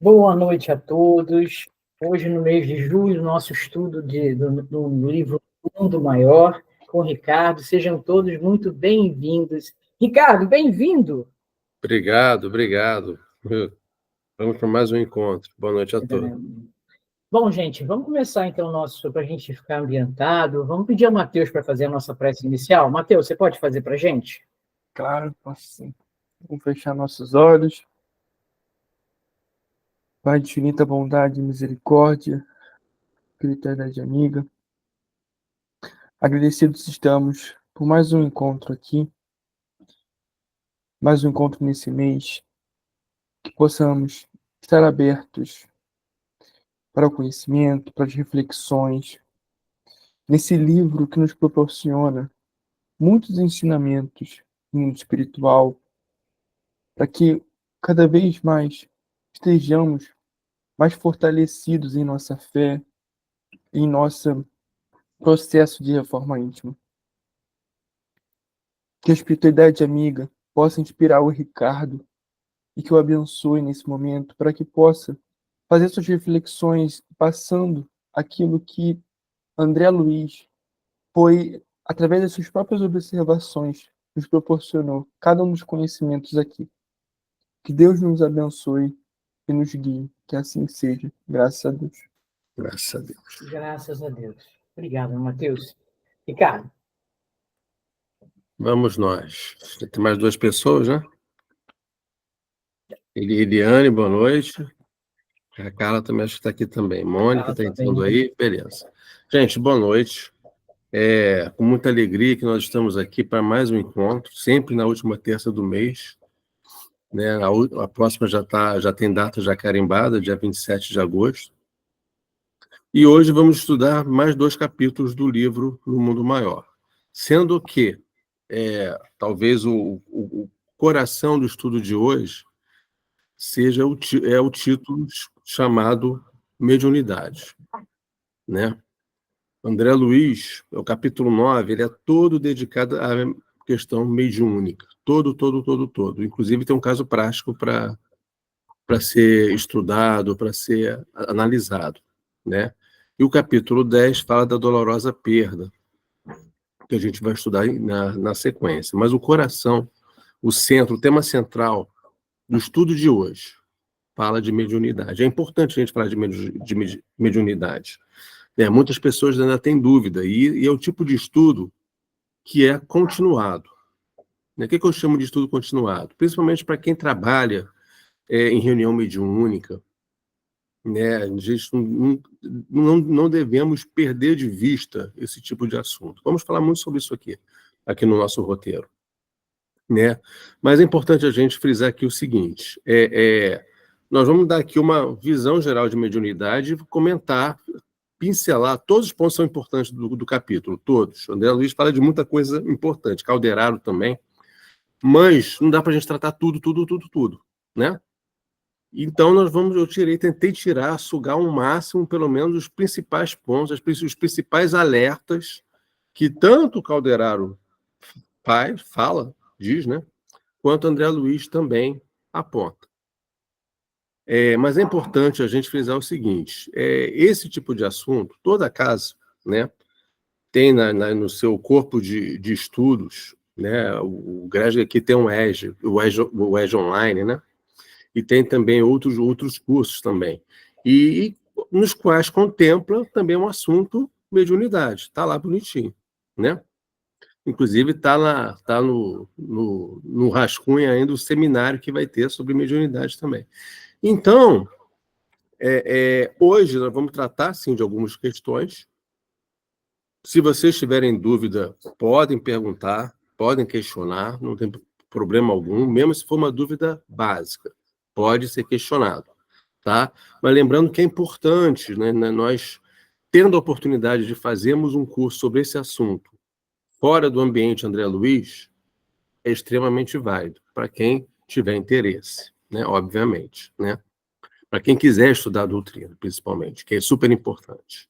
Boa noite a todos. Hoje, no mês de julho, nosso estudo do livro Mundo Maior, com o Ricardo. Sejam todos muito bem-vindos. Ricardo, bem-vindo! Obrigado. Vamos para mais um encontro. Boa noite a todos. Bom, gente, vamos começar então para a gente ficar ambientado. Vamos pedir ao Matheus para fazer a nossa prece inicial. Matheus, você pode fazer para a gente? Claro, posso sim. Vamos fechar nossos olhos. Pai de infinita bondade e misericórdia, espiritualidade amiga, agradecidos estamos por mais um encontro aqui, mais um encontro nesse mês, que possamos estar abertos para o conhecimento, para as reflexões, nesse livro que nos proporciona muitos ensinamentos no mundo espiritual, para que cada vez mais estejamos mais fortalecidos em nossa fé, em nosso processo de reforma íntima. Que a espiritualidade amiga possa inspirar o Ricardo e que o abençoe nesse momento para que possa fazer suas reflexões passando aquilo que André Luiz foi, através das suas próprias observações, nos proporcionou cada um dos conhecimentos aqui. Que Deus nos abençoe e nos guie. Que assim seja. Graças a Deus. Graças a Deus. Graças a Deus. Obrigado, Matheus. Ricardo. Vamos nós. Tem mais duas pessoas, né? Eliane, boa noite. A Carla também acho que está aqui também. Mônica está entrando aí. Beleza. Gente, boa noite. Com muita alegria que nós estamos aqui para mais um encontro, sempre na última terça do mês. Né? A próxima já tem data já carimbada, dia 27 de agosto. E hoje vamos estudar mais 2 capítulos do livro No Mundo Maior. Sendo que, talvez o coração do estudo de hoje seja o título chamado Mediunidade. Né? André Luiz, o capítulo 9, ele é todo dedicado à questão mediúnica. Todo. Inclusive tem um caso prático para ser estudado, para ser analisado. Né? E o capítulo 10 fala da dolorosa perda, que a gente vai estudar na sequência. Mas o coração, o centro, o tema central do estudo de hoje fala de mediunidade. É importante a gente falar de mediunidade. Muitas pessoas ainda têm dúvida, e é o tipo de estudo que é continuado. O que eu chamo de estudo continuado? Principalmente para quem trabalha em reunião mediúnica. A gente não devemos perder de vista esse tipo de assunto. Vamos falar muito sobre isso aqui no nosso roteiro. Mas é importante a gente frisar aqui o seguinte, nós vamos dar aqui uma visão geral de mediunidade e comentar, pincelar, todos os pontos são importantes do capítulo, todos. O André Luiz fala de muita coisa importante, Calderaro também, mas não dá para a gente tratar tudo, né? Então, tentei tirar, sugar ao máximo, pelo menos, os principais pontos, os principais alertas que tanto o Calderaro diz, né? Quanto André Luiz também aponta. Mas é importante a gente frisar o seguinte, esse tipo de assunto, toda casa, né, tem no seu corpo de estudos, né, o GRESG aqui tem o EJA Online, né? E tem também outros cursos também. E nos quais contempla também um assunto mediunidade. Está lá bonitinho, né? Inclusive está no rascunho ainda o seminário que vai ter sobre mediunidade também. Então, hoje nós vamos tratar, sim, de algumas questões. Se vocês tiverem dúvida, podem perguntar, podem questionar, não tem problema algum, mesmo se for uma dúvida básica. Pode ser questionado, tá? Mas lembrando que é importante, né, nós, tendo a oportunidade de fazermos um curso sobre esse assunto fora do ambiente André Luiz, é extremamente válido para quem tiver interesse, né, obviamente, né? Para quem quiser estudar a doutrina, principalmente, que é super importante.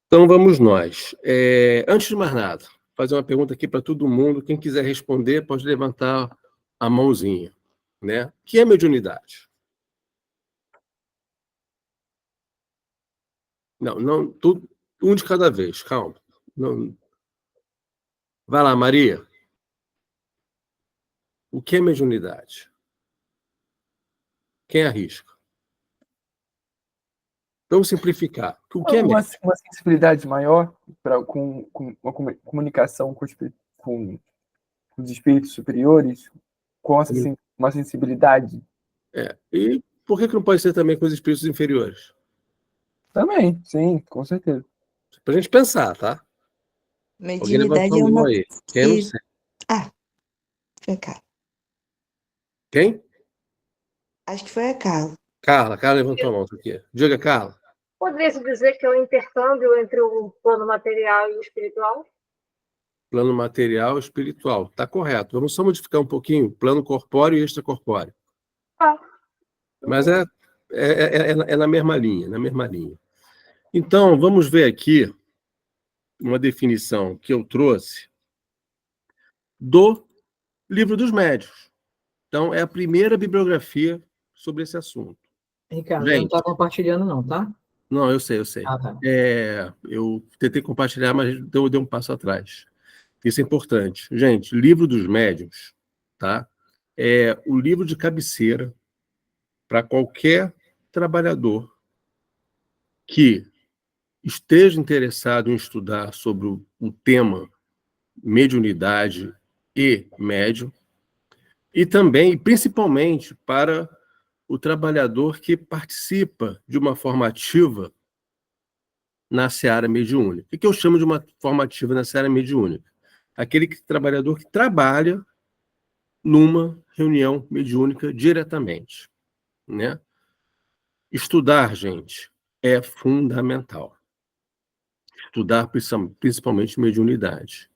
Então, vamos nós. Antes de mais nada, fazer uma pergunta aqui para todo mundo. Quem quiser responder, pode levantar a mãozinha. Né? O que é mediunidade? Não, tudo, um de cada vez, calma. Não. Vai lá, Maria. O que é mediunidade? Quem arrisca? Vamos simplificar. O que é Uma médium? sensibilidade maior com uma comunicação com os espíritos superiores, com uma sensibilidade. E por que não pode ser também com os espíritos inferiores? Também, sim, com certeza. Para a gente pensar, tá? Alguém levantou Mediunidade a é mão uma aí. coisa Quem não que... sei. Ah, foi a Carla. Quem? Acho que foi a Carla. Carla levantou a mão. Tá aqui. Diga, Carla. Poderia-se dizer que é um intercâmbio entre o plano material e o espiritual? Plano material e espiritual. Está correto. Vamos só modificar um pouquinho. Plano corpóreo e extracorpóreo. Mas é na mesma linha, na mesma linha. Então, vamos ver aqui uma definição que eu trouxe do Livro dos Médiuns. Então, é a primeira bibliografia sobre esse assunto. Ricardo, eu não Gente, está compartilhando, não, tá? não, eu sei. Ah, tá. Eu tentei compartilhar, mas deu um passo atrás. Isso é importante. Gente, Livro dos Médiuns, tá? É o livro de cabeceira para qualquer trabalhador que esteja interessado em estudar sobre o tema mediunidade e médium, e também, principalmente, para o trabalhador que participa de uma forma ativa na seara mediúnica. O que eu chamo de uma forma ativa na seara mediúnica? Aquele trabalhador que trabalha numa reunião mediúnica diretamente, né? Estudar, gente, é fundamental. Estudar principalmente mediunidade.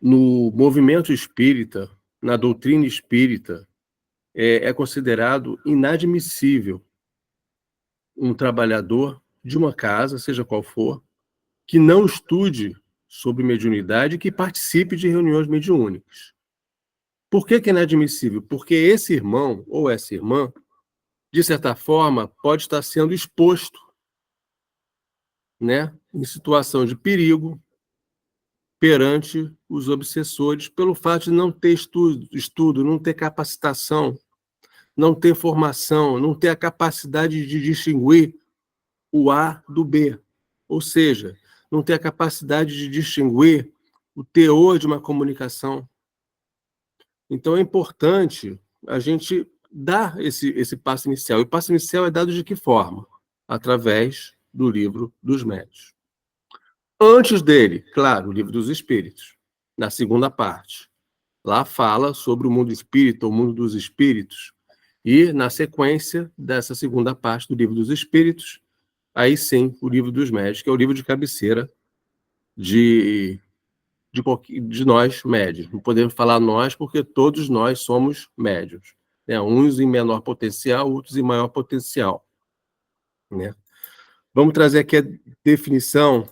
No movimento espírita, na doutrina espírita, é considerado inadmissível um trabalhador de uma casa, seja qual for, que não estude sobre mediunidade e que participe de reuniões mediúnicas. Por que é inadmissível? Porque esse irmão ou essa irmã, de certa forma, pode estar sendo exposto, né, em situação de perigo perante os obsessores, pelo fato de não ter estudo, não ter capacitação, não ter formação, não ter a capacidade de distinguir o A do B. Ou seja, não ter a capacidade de distinguir o teor de uma comunicação. Então é importante a gente dar esse passo inicial. E o passo inicial é dado de que forma? Através do Livro dos Médiuns. Antes dele, claro, o Livro dos Espíritos, na segunda parte. Lá fala sobre o mundo espírita, o mundo dos espíritos. E, na sequência dessa segunda parte do Livro dos Espíritos, aí sim, o Livro dos Médiuns, que é o livro de cabeceira de nós, médios. Não podemos falar nós, porque todos nós somos médios. Né? Uns em menor potencial, outros em maior potencial. Né? Vamos trazer aqui a definição.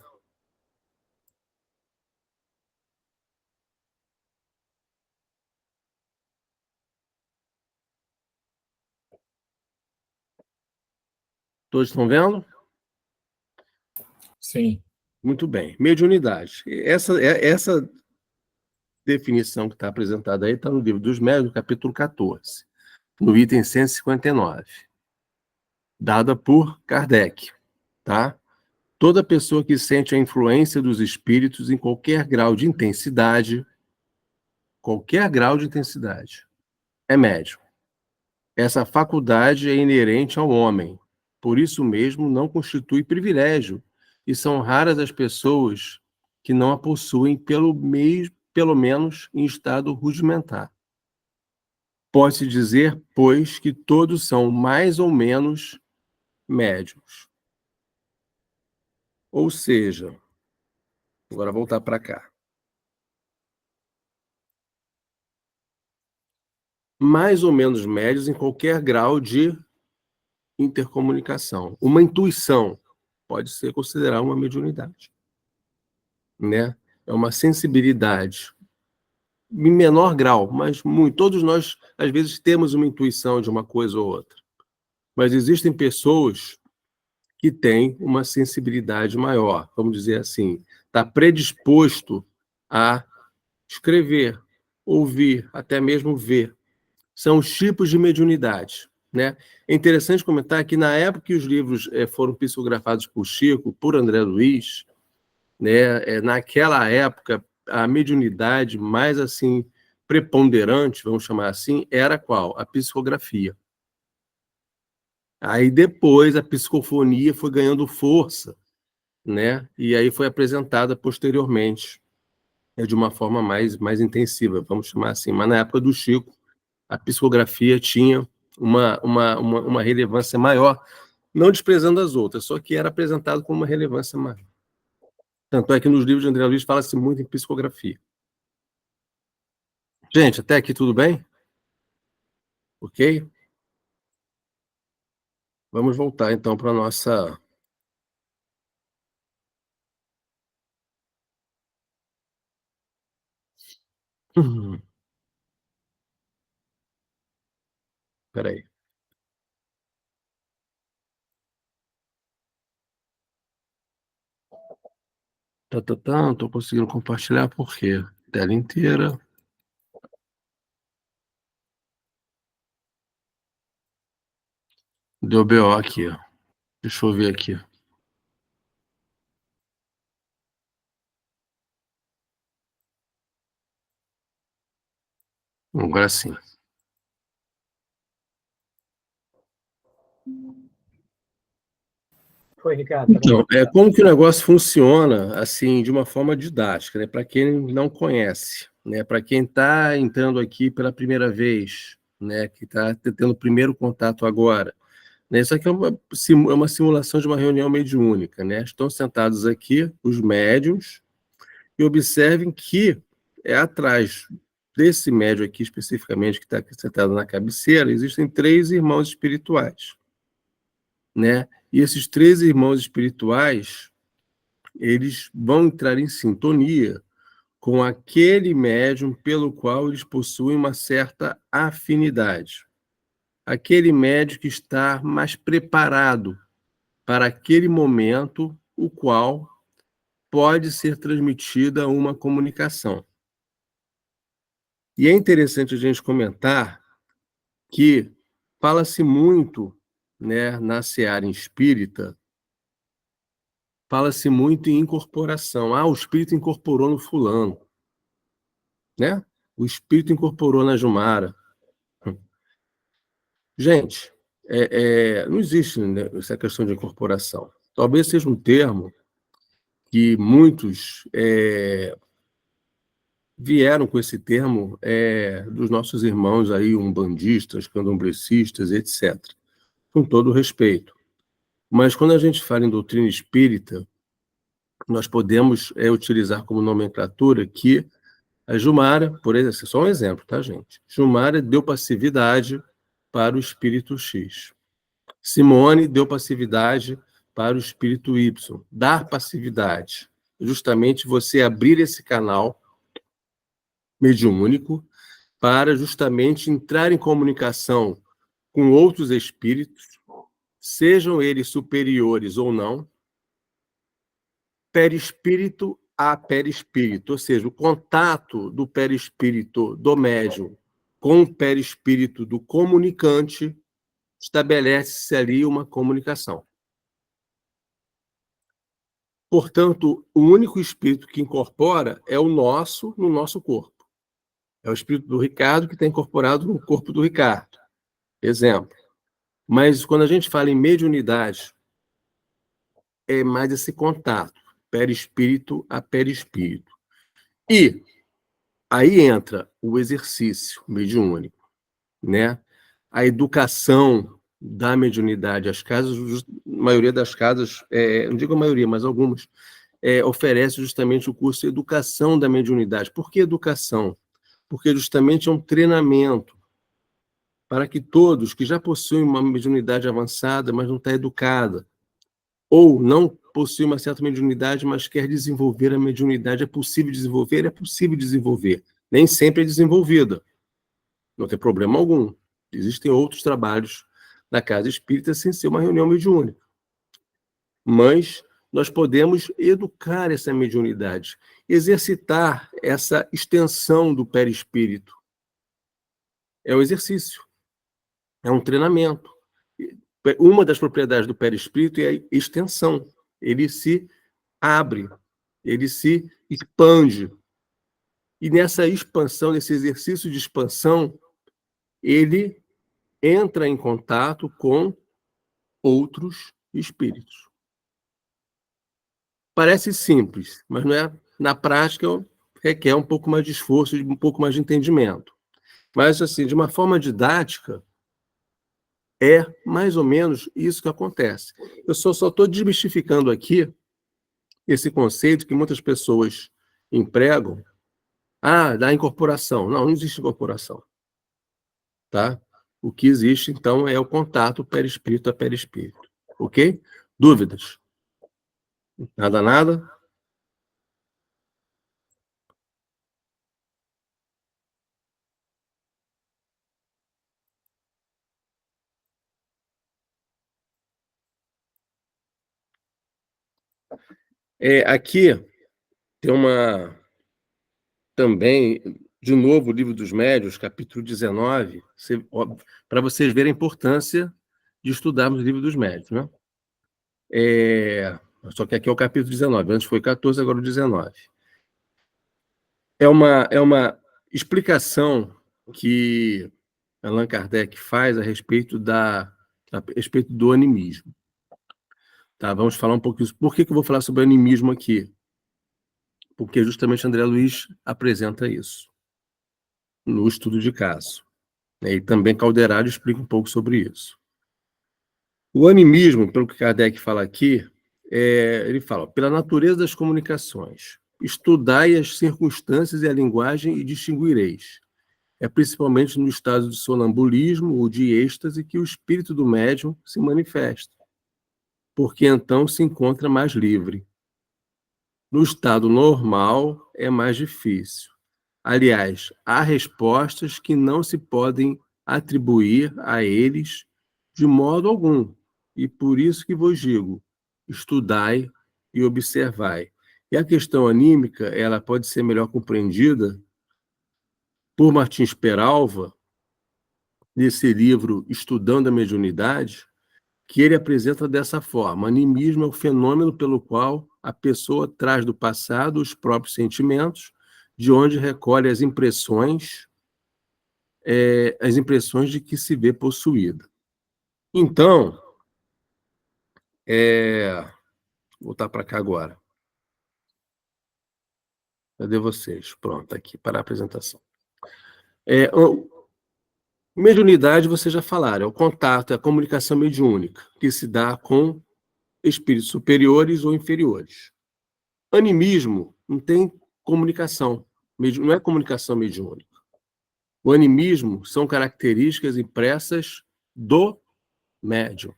Todos estão vendo? Sim. Muito bem. Mediunidade. Essa definição que está apresentada aí está no Livro dos Médiuns, no capítulo 14, no item 159, dada por Kardec. Tá? Toda pessoa que sente a influência dos espíritos em qualquer grau de intensidade, é médium. Essa faculdade é inerente ao homem, por isso mesmo não constitui privilégio, e são raras as pessoas que não a possuem pelo menos em estado rudimentar. Pode-se dizer, pois, que todos são mais ou menos médiuns. Ou seja, agora voltar para cá. Mais ou menos médios em qualquer grau de intercomunicação. Uma intuição pode ser considerada uma mediunidade. Né? É uma sensibilidade em menor grau, mas todos nós, às vezes, temos uma intuição de uma coisa ou outra. Mas existem pessoas que tem uma sensibilidade maior, vamos dizer assim, está predisposto a escrever, ouvir, até mesmo ver. São os tipos de mediunidade, né? É interessante comentar que na época que os livros foram psicografados por Chico, por André Luiz, né, naquela época a mediunidade mais assim preponderante, vamos chamar assim, era qual? A psicografia. Aí depois a psicofonia foi ganhando força, né? E aí foi apresentada posteriormente, de uma forma mais intensiva, vamos chamar assim. Mas na época do Chico, a psicografia tinha uma relevância maior, não desprezando as outras, só que era apresentado com uma relevância maior. Tanto é que nos livros de André Luiz fala-se muito em psicografia. Gente, até aqui tudo bem? Ok? Vamos voltar então para a nossa... Espera aí. Não estou conseguindo compartilhar por quê? Tela inteira. Deu BO aqui, ó. Deixa eu ver aqui. Agora sim. Foi, Ricardo. Então, como que o negócio funciona, assim, de uma forma didática, né? Para quem não conhece, né? Para quem está entrando aqui pela primeira vez, né? Que está tendo o primeiro contato agora, né? Isso aqui é uma simulação de uma reunião mediúnica, né? Estão sentados aqui os médiuns e observem que atrás desse médium aqui especificamente que está sentado na cabeceira existem 3 irmãos espirituais, né? E esses 3 irmãos espirituais, eles vão entrar em sintonia com aquele médium pelo qual eles possuem uma certa afinidade. Aquele médium que está mais preparado para aquele momento, o qual pode ser transmitida uma comunicação. E é interessante a gente comentar que fala-se muito, né, na seara espírita, fala-se muito em incorporação. O espírito incorporou no fulano, né? O espírito incorporou na Jumara. Gente, não existe, né, essa questão de incorporação. Talvez seja um termo que muitos vieram com esse termo dos nossos irmãos aí, umbandistas, candomblecistas, etc. Com todo respeito. Mas quando a gente fala em doutrina espírita, nós podemos utilizar como nomenclatura que a Jumara, por exemplo, só um exemplo, tá, gente? Jumara deu passividade para o espírito X. Simone deu passividade para o espírito Y. Dar passividade, justamente você abrir esse canal mediúnico para justamente entrar em comunicação com outros espíritos, sejam eles superiores ou não, perispírito a perispírito, ou seja, o contato do perispírito do médium com o perispírito do comunicante estabelece-se ali uma comunicação. Portanto, o único espírito que incorpora é o nosso no nosso corpo. É o espírito do Ricardo que está incorporado no corpo do Ricardo. Exemplo. Mas quando a gente fala em mediunidade, é mais esse contato, perispírito a perispírito. E aí entra o exercício mediúnico, né? A educação da mediunidade. As casas, a maioria das casas, não digo a maioria, mas algumas, oferece justamente o curso de educação da mediunidade. Por que educação? Porque justamente é um treinamento para que todos que já possuem uma mediunidade avançada, mas não está educada, ou não possui uma certa mediunidade, mas quer desenvolver a mediunidade, é possível desenvolver? É possível desenvolver. Nem sempre é desenvolvida. Não tem problema algum. Existem outros trabalhos na casa espírita sem ser uma reunião mediúnica. mas nós podemos educar essa mediunidade, exercitar essa extensão do perispírito. É um exercício, é um treinamento. Uma das propriedades do perispírito é a extensão. Ele se abre, ele se expande. E nessa expansão, nesse exercício de expansão, ele entra em contato com outros espíritos. Parece simples, mas não é. Na prática, requer um pouco mais de esforço, um pouco mais de entendimento. Mas, assim, de uma forma didática, é mais ou menos isso que acontece. Eu só estou desmistificando aqui esse conceito que muitas pessoas empregam. Da incorporação. Não existe incorporação. Tá? O que existe, então, é o contato perispírito a perispírito. Ok? Dúvidas? Nada? Aqui tem também, de novo, o Livro dos Médiuns, capítulo 19, para vocês verem a importância de estudarmos o Livro dos Médiuns, né? Só que aqui é o capítulo 19, antes foi 14, agora o 19. É uma explicação que Allan Kardec faz a respeito do animismo. Tá, vamos falar um pouquinho. Por que eu vou falar sobre animismo aqui? Porque justamente André Luiz apresenta isso no estudo de caso. E também Calderaro explica um pouco sobre isso. O animismo, pelo que Kardec fala aqui, ele fala, pela natureza das comunicações, estudai as circunstâncias e a linguagem e distinguireis. É principalmente no estado de sonambulismo ou de êxtase que o espírito do médium se manifesta, porque então se encontra mais livre. No estado normal é mais difícil. Aliás, há respostas que não se podem atribuir a eles de modo algum, e por isso que vos digo, estudai e observai. E a questão anímica, ela pode ser melhor compreendida por Martins Peralva, nesse livro Estudando a Mediunidade, que ele apresenta dessa forma: animismo é o fenômeno pelo qual a pessoa traz do passado os próprios sentimentos, de onde recolhe as impressões de que se vê possuída. Então, vou voltar para cá agora. Cadê vocês? Pronto, aqui, para a apresentação. Mediunidade, vocês já falaram, é o contato, é a comunicação mediúnica, que se dá com espíritos superiores ou inferiores. Animismo não tem comunicação, não é comunicação mediúnica. O animismo são características impressas do médium.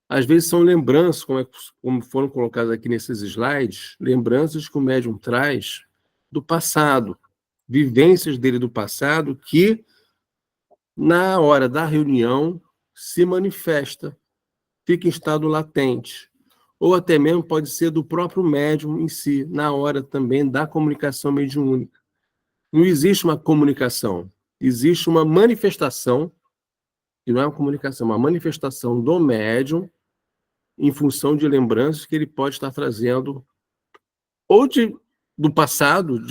Às vezes são lembranças, como foram colocadas aqui nesses slides, lembranças que o médium traz do passado, vivências dele do passado que, na hora da reunião, se manifesta, fica em estado latente. Ou até mesmo pode ser do próprio médium em si, na hora também da comunicação mediúnica. Não existe uma comunicação, existe uma manifestação, que não é uma comunicação, uma manifestação do médium em função de lembranças que ele pode estar trazendo, ou do passado,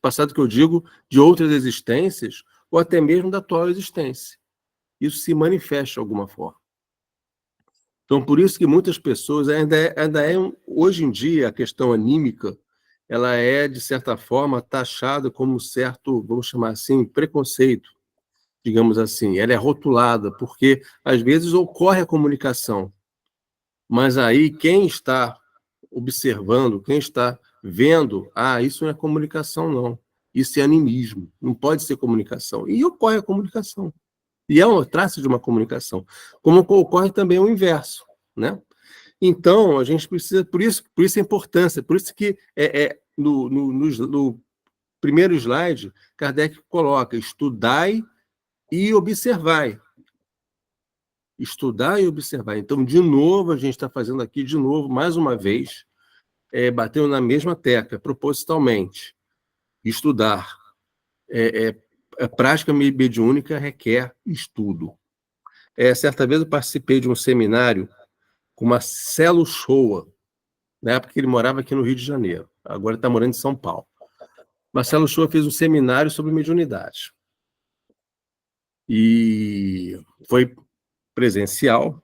passado que eu digo, de outras existências, ou até mesmo da atual existência. Isso se manifesta de alguma forma. Então, por isso que muitas pessoas, hoje em dia, a questão anímica, ela é, de certa forma, taxada como certo, vamos chamar assim, preconceito, digamos assim. Ela é rotulada, porque, às vezes, ocorre a comunicação. Mas aí, quem está observando, quem está vendo, isso não é comunicação, não. Isso é animismo, não pode ser comunicação. E ocorre a comunicação. E é uma traço de uma comunicação. Como ocorre também o inverso, né? Então, a gente precisa, por isso a importância, por isso que no primeiro slide, Kardec coloca, estudai e observai. estudar e observar. Então, de novo, a gente está fazendo aqui, de novo, mais uma vez, batendo na mesma tecla, propositalmente. Estudar. A prática mediúnica requer estudo. Certa vez eu participei de um seminário com Marcelo Shoa, na época que ele morava aqui no Rio de Janeiro, agora está morando em São Paulo. Marcelo Shoa fez um seminário sobre mediunidade. E foi presencial,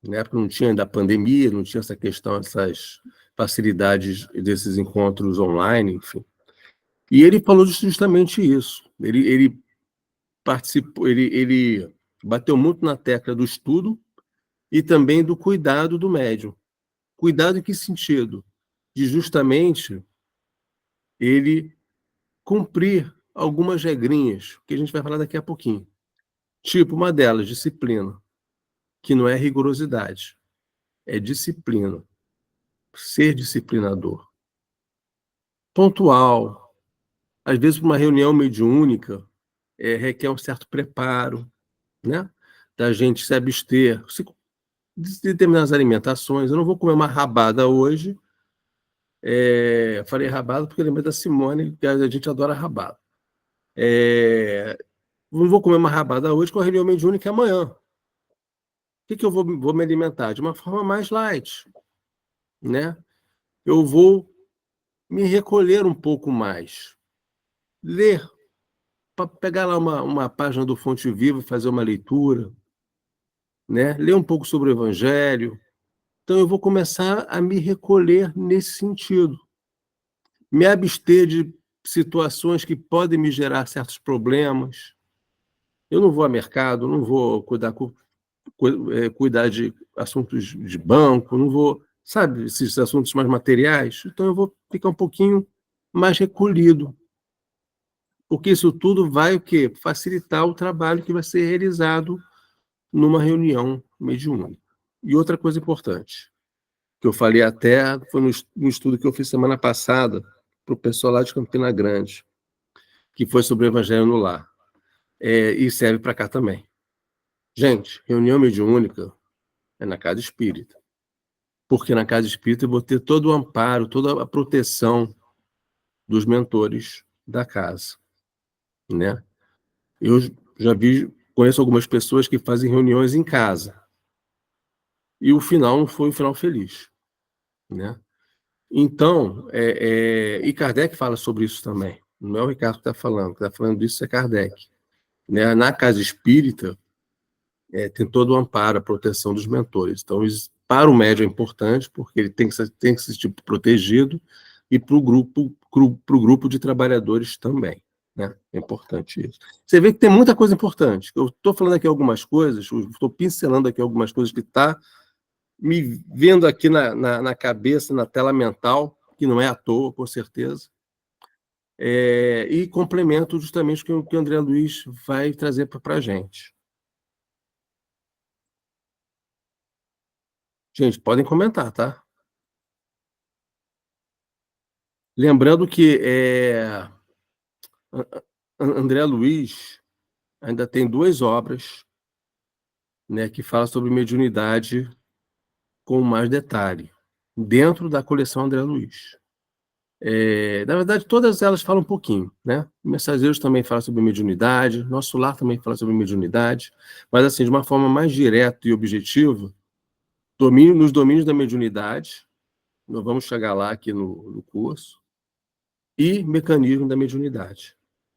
né, porque não tinha ainda a pandemia, não tinha essa questão, essas facilidades desses encontros online, enfim. E ele falou justamente isso. Ele participou, ele bateu muito na tecla do estudo e também do cuidado do médium. Cuidado em que sentido? De justamente ele cumprir algumas regrinhas, que a gente vai falar daqui a pouquinho. Tipo, uma delas, disciplina, que não é rigorosidade, é disciplina. Ser disciplinador. Pontual. Às vezes, para uma reunião mediúnica, requer um certo preparo, né? Da gente se abster de determinadas alimentações. Eu não vou comer uma rabada hoje. Falei rabada porque eu lembrei da Simone, que a gente adora rabada. Não vou comer uma rabada hoje com a reunião mediúnica amanhã. O que eu vou me alimentar? De uma forma mais light, né? Eu vou me recolher um pouco mais. Ler, pegar lá uma página do Fonte Viva e fazer uma leitura, né? Ler um pouco sobre o Evangelho. Então, eu vou começar a me recolher nesse sentido. Me abster de situações que podem me gerar certos problemas. Eu não vou ao mercado, não vou cuidar de assuntos de banco, não vou, sabe, esses assuntos mais materiais. Então, eu vou ficar um pouquinho mais recolhido. Porque isso tudo vai o quê? Facilitar o trabalho que vai ser realizado numa reunião mediúnica. E outra coisa importante, que eu falei até, foi no estudo que eu fiz semana passada para o pessoal lá de Campina Grande, que foi sobre o Evangelho no Lar. E serve para cá também. Gente, reunião mediúnica é na casa espírita. Porque na casa espírita eu vou ter todo o amparo, toda a proteção dos mentores da casa, né? Eu já conheço algumas pessoas que fazem reuniões em casa. E o final não foi um final feliz, né? Então, e Kardec fala sobre isso também. Não é o Ricardo que está falando disso é Kardec. Né? Na casa espírita, tem todo o amparo, a proteção dos mentores. Então, para o médium é importante, porque ele tem que ser tipo, protegido, e para o grupo de trabalhadores também. Né? É importante isso. Você vê que tem muita coisa importante. Eu estou falando aqui algumas coisas, estou pincelando aqui algumas coisas que está me vendo aqui na cabeça, na tela mental, que não é à toa, com certeza. E complemento justamente o que o André Luiz vai trazer para a gente. Gente, podem comentar, tá? Lembrando que André Luiz ainda tem 2 obras, né, que falam sobre mediunidade com mais detalhe, dentro da coleção André Luiz. Na verdade, todas elas falam um pouquinho, né? Mensageiros também fala sobre mediunidade, Nosso Lar também fala sobre mediunidade, mas assim, de uma forma mais direta e objetiva, nos domínios da mediunidade, nós vamos chegar lá aqui no curso, e mecanismo da mediunidade.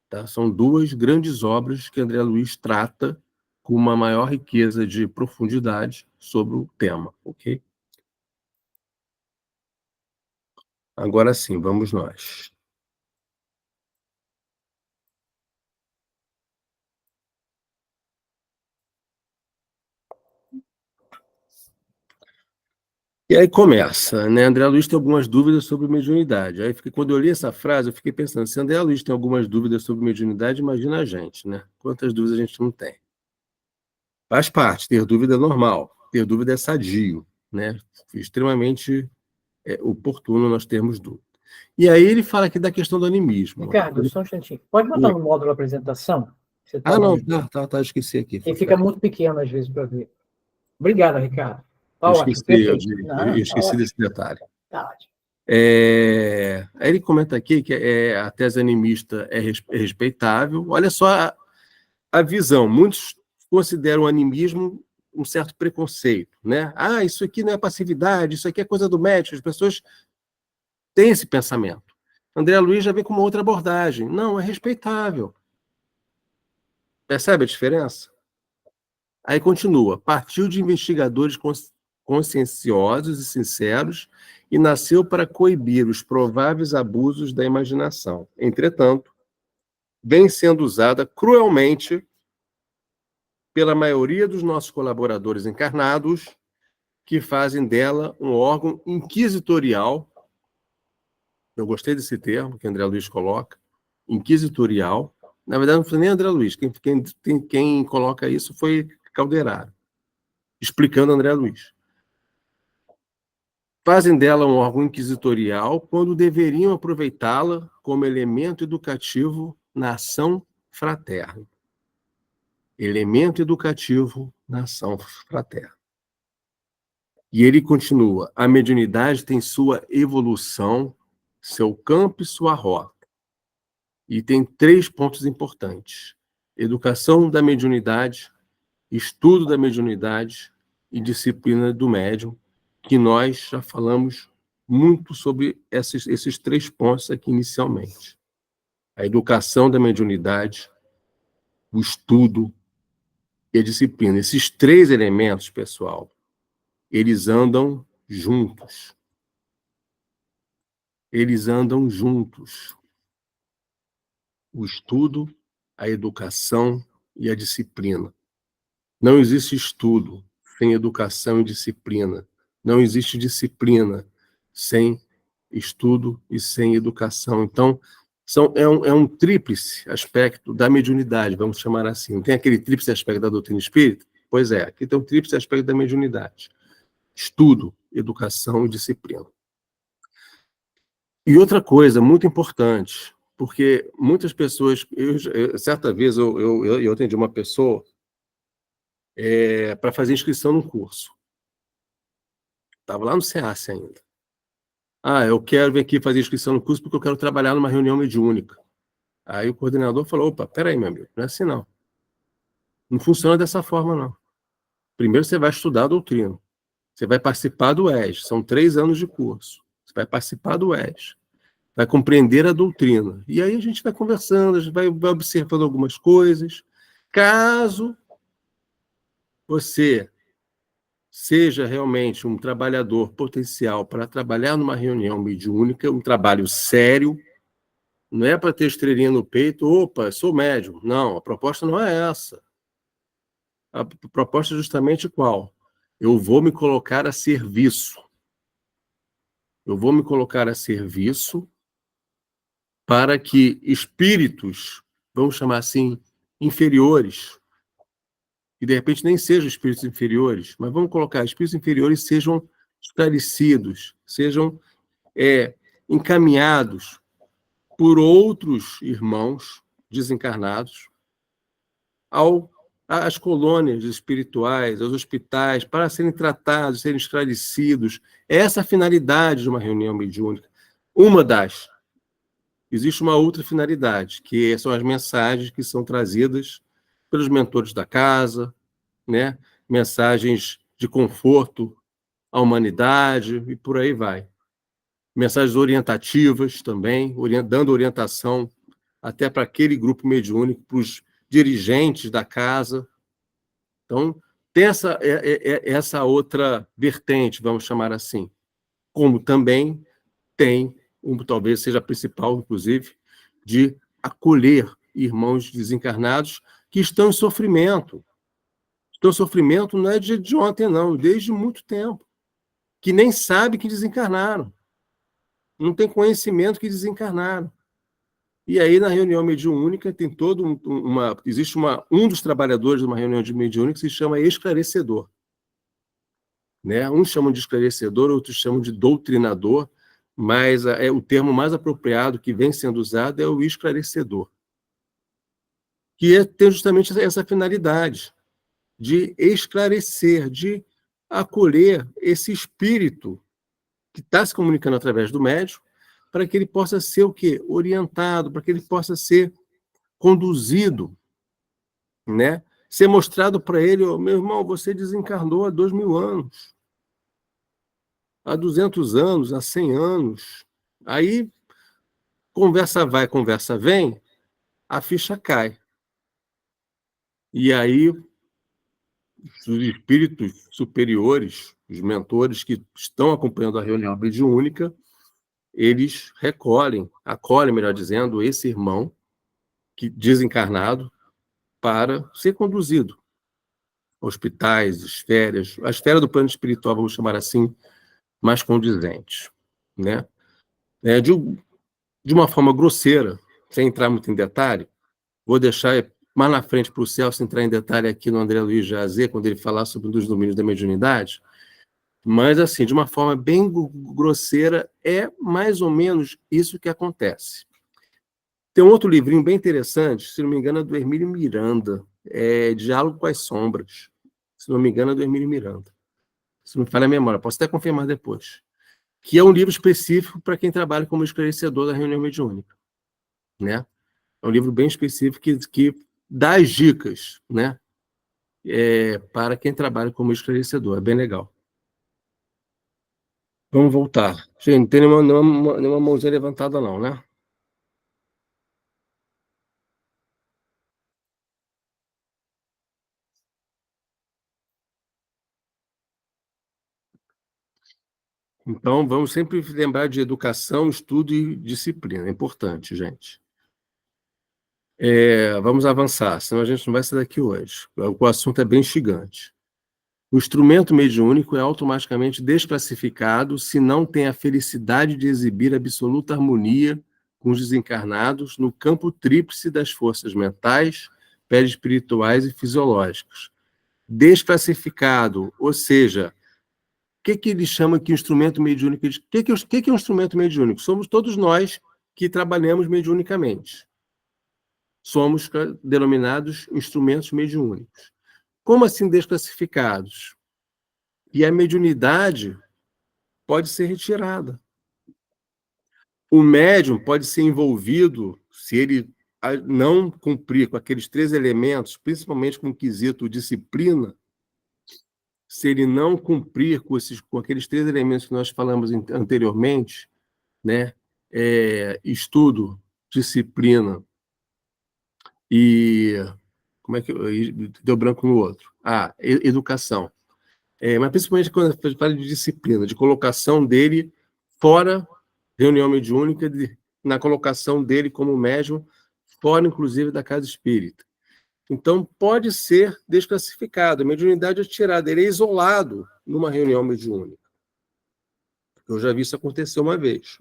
Tá? São 2 grandes obras que André Luiz trata com uma maior riqueza de profundidade sobre o tema, ok? Agora sim, vamos nós. E aí começa, né? André Luiz tem algumas dúvidas sobre mediunidade. Aí, quando eu li essa frase, eu fiquei pensando, se André Luiz tem algumas dúvidas sobre mediunidade, imagina a gente, né? Quantas dúvidas a gente não tem? Faz parte, ter dúvida é normal, ter dúvida é sadio, né? Extremamente oportuno nós termos dúvida. E aí ele fala aqui da questão do animismo. Ricardo, só um instantinho. Pode botar no módulo apresentação? Não, esqueci aqui. Ele fica muito pequeno às vezes para ver. Obrigado, Ricardo. Tá Eu ótimo, esqueci, perfeito. Não, eu tá esqueci ótimo, desse detalhe. tá ótimo. Aí ele comenta aqui que a tese animista é respeitável. Olha só a visão. Muitos consideram o animismo um certo preconceito, né? Ah, isso aqui não é passividade, isso aqui é coisa do médico. As pessoas têm esse pensamento. André Luiz já vem com uma outra abordagem. Não, é respeitável. Percebe a diferença? Aí continua. Partiu de investigadores conscienciosos e sinceros e nasceu para coibir os prováveis abusos da imaginação. Entretanto, vem sendo usada cruelmente pela maioria dos nossos colaboradores encarnados, que fazem dela um órgão inquisitorial. Eu gostei desse termo que André Luiz coloca, inquisitorial. Na verdade, não foi nem André Luiz. Quem coloca isso foi Calderaro, explicando André Luiz. Fazem dela um órgão inquisitorial quando deveriam aproveitá-la como elemento educativo na ação fraterna. Elemento educativo na ação fraterna. E ele continua: a mediunidade tem sua evolução, seu campo e sua rota. E tem 3 pontos importantes: educação da mediunidade, estudo da mediunidade e disciplina do médium, que nós já falamos muito sobre esses 3 pontos aqui inicialmente. A educação da mediunidade, o estudo e a disciplina. Esses 3 elementos, pessoal, eles andam juntos. Eles andam juntos. O estudo, a educação e a disciplina. Não existe estudo sem educação e disciplina. Não existe disciplina sem estudo e sem educação. Então, é um tríplice aspecto da mediunidade, vamos chamar assim. Não tem aquele tríplice aspecto da doutrina espírita? Pois é, aqui tem um tríplice aspecto da mediunidade. Estudo, educação e disciplina. E outra coisa muito importante, porque muitas pessoas... certa vez eu atendi uma pessoa para fazer inscrição num curso. Estava lá no SEAC ainda. Eu quero vir aqui fazer inscrição no curso porque eu quero trabalhar numa reunião mediúnica. Aí o coordenador falou: opa, peraí, meu amigo, não é assim não. Não funciona dessa forma, não. Primeiro você vai estudar a doutrina. Você vai participar do ES. São 3 anos de curso. Você vai participar do ES. Vai compreender a doutrina. E aí a gente vai conversando, a gente vai observando algumas coisas. Caso você seja realmente um trabalhador potencial para trabalhar numa reunião mediúnica, um trabalho sério, não é para ter estrelinha no peito, opa, sou médium. Não, a proposta não é essa. A proposta é justamente qual? Eu vou me colocar a serviço. Eu vou me colocar a serviço para que espíritos, vamos chamar assim, inferiores, que de repente nem sejam espíritos inferiores, mas vamos colocar espíritos inferiores sejam esclarecidos, sejam encaminhados por outros irmãos desencarnados às colônias espirituais, aos hospitais, para serem tratados, serem esclarecidos. Essa é a finalidade de uma reunião mediúnica. Existe uma outra finalidade, que são as mensagens que são trazidas pelos mentores da casa, né? Mensagens de conforto à humanidade e por aí vai. Mensagens orientativas também, dando orientação até para aquele grupo mediúnico, para os dirigentes da casa. Então, tem essa outra vertente, vamos chamar assim. Como também tem, talvez seja a principal, inclusive, de acolher irmãos desencarnados que estão em sofrimento. Estão em sofrimento não é de ontem, não, desde muito tempo. Que nem sabe que desencarnaram. Não tem conhecimento que desencarnaram. E aí, na reunião mediúnica, tem existe um dos trabalhadores de uma reunião de mediúnica que se chama esclarecedor. Né? Uns chamam de esclarecedor, outros chamam de doutrinador, mas o termo mais apropriado que vem sendo usado é o esclarecedor, que tem justamente essa finalidade de esclarecer, de acolher esse espírito que está se comunicando através do médium, para que ele possa ser o quê? Orientado, para que ele possa ser conduzido, né? Ser mostrado para ele, oh, meu irmão, você desencarnou há 2000 anos, há 200 anos, há 100 anos. Aí, conversa vai, conversa vem, a ficha cai. E aí, os espíritos superiores, os mentores que estão acompanhando a reunião mediúnica, eles acolhem, melhor dizendo, esse irmão que desencarnado para ser conduzido a hospitais, esferas, a esfera do plano espiritual, vamos chamar assim, mais condizentes, né? De uma forma grosseira, sem entrar muito em detalhe, vou deixar mais na frente para o Celso entrar em detalhe aqui no André Luiz Jazê, quando ele falar sobre um dos domínios da mediunidade, mas, assim, de uma forma bem grosseira, é mais ou menos isso que acontece. Tem um outro livrinho bem interessante, se não me engano, é do Hermílio Miranda, Diálogo com as Sombras. Se não me engano, é do Hermílio Miranda. Se não me falha a memória, posso até confirmar depois. Que é um livro específico para quem trabalha como esclarecedor da reunião mediúnica, né? É um livro bem específico que dá as dicas, né? Para quem trabalha como esclarecedor. É bem legal. Vamos voltar. Gente, não tem nenhuma mãozinha levantada não, né? Então, vamos sempre lembrar de educação, estudo e disciplina. É importante, gente. Vamos avançar, senão a gente não vai sair daqui hoje. O assunto é bem instigante. O instrumento mediúnico é automaticamente desclassificado se não tem a felicidade de exibir absoluta harmonia com os desencarnados no campo tríplice das forças mentais, perispirituais e fisiológicas. Desclassificado, ou seja, o que ele chama de instrumento mediúnico? O que é um instrumento mediúnico? Somos todos nós que trabalhamos mediunicamente. Somos denominados instrumentos mediúnicos. Como assim desclassificados? E a mediunidade pode ser retirada. O médium pode ser envolvido, se ele não cumprir com aqueles 3 elementos, principalmente com o quesito disciplina, se ele não cumprir com aqueles 3 elementos que nós falamos anteriormente, né? Estudo, disciplina e... Como é que deu branco no outro? Educação. Mas principalmente quando a gente fala de disciplina, de colocação dele fora reunião mediúnica, na colocação dele como médium, fora, inclusive, da casa espírita. Então, pode ser desclassificado. A mediunidade é tirada, ele é isolado numa reunião mediúnica. Eu já vi isso acontecer uma vez.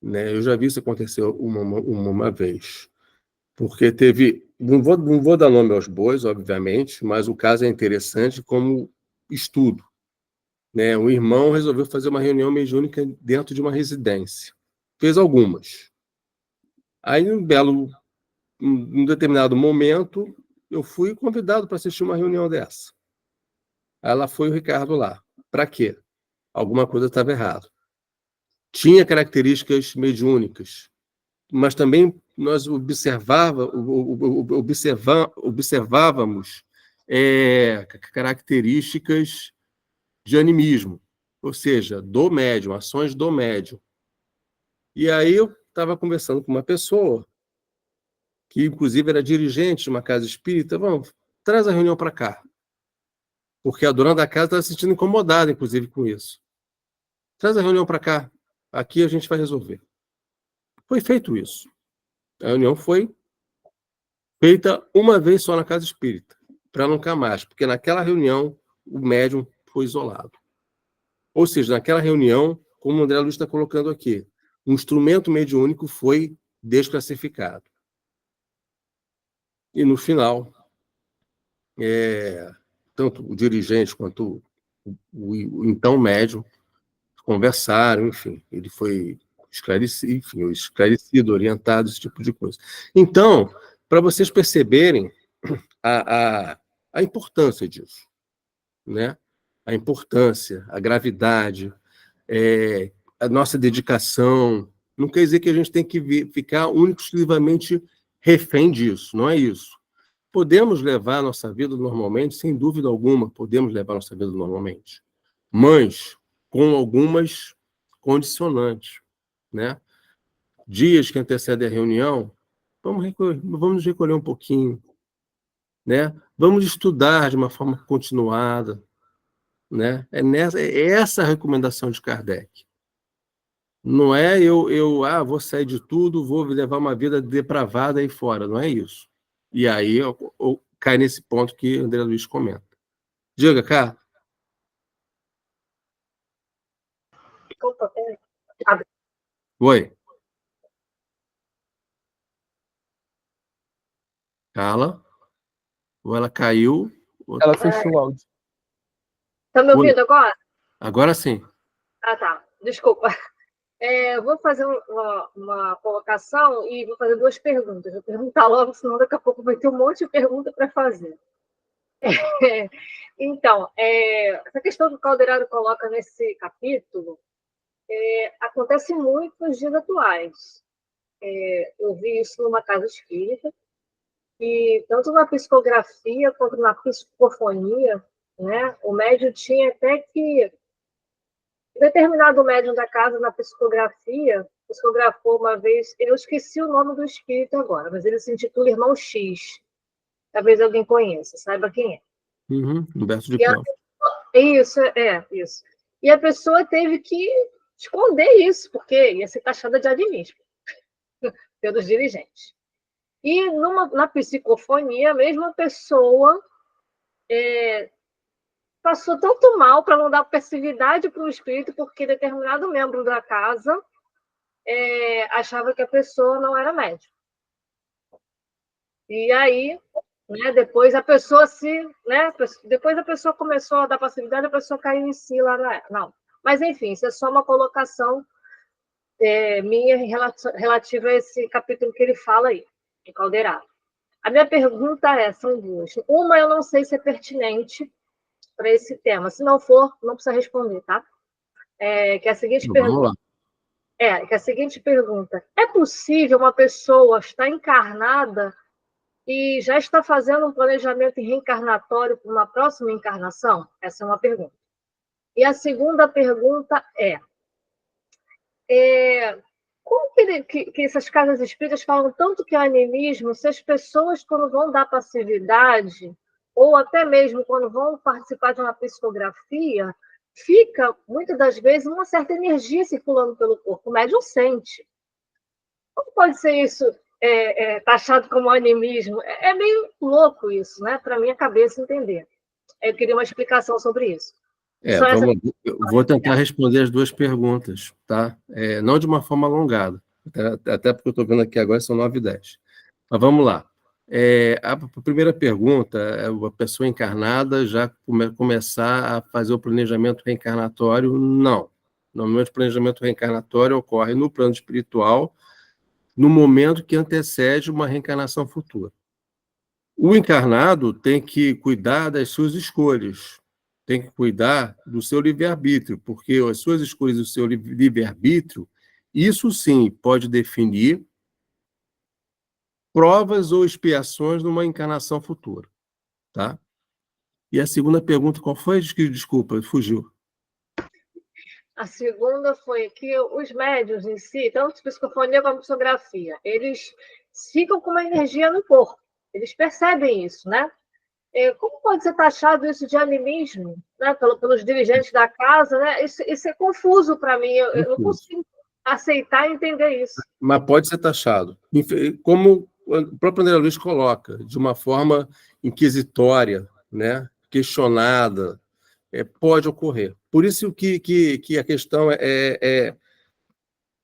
Né? Eu já vi isso acontecer uma vez. Porque teve... Não vou dar nome aos bois, obviamente, mas o caso é interessante como estudo. Né? Um irmão resolveu fazer uma reunião mediúnica dentro de uma residência. Fez algumas. Aí, num determinado momento, eu fui convidado para assistir uma reunião dessa. Aí lá foi o Ricardo lá. Para quê? Alguma coisa estava errada. Tinha características mediúnicas, mas também nós observávamos características de animismo, ou seja, do médium, ações do médium. E aí eu estava conversando com uma pessoa, que inclusive era dirigente de uma casa espírita, vamos, traz a reunião para cá. Porque a dona da casa estava se sentindo incomodada, inclusive, com isso. Traz a reunião para cá, aqui a gente vai resolver. Foi feito isso. A reunião foi feita uma vez só na casa espírita, para nunca mais, porque naquela reunião o médium foi isolado. Ou seja, naquela reunião, como o André Luiz está colocando aqui, o instrumento mediúnico foi desclassificado. E no final, tanto o dirigente quanto o então médium conversaram, enfim, ele foi esclarecido, orientado, esse tipo de coisa. Então, para vocês perceberem a a importância disso, né? A importância, a gravidade, a nossa dedicação. Não quer dizer que a gente tem que ficar único exclusivamente refém disso, não é isso. Podemos levar a nossa vida normalmente, sem dúvida alguma, podemos levar a nossa vida normalmente, mas com algumas condicionantes, né? Dias que antecedem a reunião, vamos nos recolher um pouquinho, né? Vamos estudar de uma forma continuada, né? É essa a recomendação de Kardec. Não é vou sair de tudo, vou levar uma vida depravada aí fora, não é isso. E aí eu cai nesse ponto que André Luiz comenta. Diga, cara. Opa, Oi. Carla? Ou ela caiu? Ela fechou o áudio. tá me ouvindo agora? Agora sim. Ah, tá. Desculpa. Eu vou fazer uma colocação e vou fazer 2 perguntas. Vou perguntar logo, senão daqui a pouco vai ter um monte de pergunta para fazer. Então, essa questão que o Calderaro coloca nesse capítulo acontece muito nos dias atuais. Eu vi isso numa casa espírita, e tanto na psicografia quanto na psicofonia, né, o médium tinha até que determinado médium da casa, na psicografia, psicografou uma vez, eu esqueci o nome do espírito agora, mas ele se intitula Irmão X. Talvez alguém conheça, saiba quem é. Humberto de E Campos. isso. E a pessoa teve que esconder isso, porque ia ser taxada de animismo pelos dirigentes. E na psicofonia, a mesma pessoa passou tanto mal para não dar passividade para o espírito, porque determinado membro da casa achava que a pessoa não era médium. E aí, né, depois a pessoa começou a dar passividade, a pessoa caiu em si lá não. Mas, enfim, isso é só uma colocação minha relativa a esse capítulo que ele fala aí, em Calderaro. A minha pergunta são 2. Uma, eu não sei se é pertinente para esse tema. Se não for, não precisa responder, tá? Que é a seguinte pergunta. Que é a seguinte pergunta. É possível uma pessoa estar encarnada e já está fazendo um planejamento reencarnatório para uma próxima encarnação? Essa é uma pergunta. E a segunda pergunta como que essas casas espíritas falam tanto que é animismo, se as pessoas, quando vão dar passividade, ou até mesmo quando vão participar de uma psicografia, fica, muitas das vezes, uma certa energia circulando pelo corpo, o médium sente. Como pode ser isso taxado como animismo? É meio louco isso, né? Para a minha cabeça entender. Eu queria uma explicação sobre isso. Eu vou tentar responder as 2 perguntas, tá? Não de uma forma alongada, até porque eu estou vendo aqui agora, são 9h10. Mas vamos lá. A primeira pergunta é a pessoa encarnada já começar a fazer o planejamento reencarnatório? Não. Normalmente o planejamento reencarnatório ocorre no plano espiritual, no momento que antecede uma reencarnação futura. O encarnado tem que cuidar das suas escolhas, tem que cuidar do seu livre-arbítrio, porque as suas escolhas e o seu livre-arbítrio, isso sim pode definir provas ou expiações numa encarnação futura, tá? E a segunda pergunta, qual foi? Desculpa, fugiu. A segunda foi que os médiuns em si, tanto psicofonia como psicografia, eles ficam com uma energia no corpo. Eles percebem isso, né? Como pode ser taxado isso de animismo, né? Pelos dirigentes da casa, né? Isso é confuso para mim. Eu não consigo aceitar e entender isso. Mas pode ser taxado. Como o próprio André Luiz coloca, de uma forma inquisitória, né? Questionada, pode ocorrer. Por isso que a questão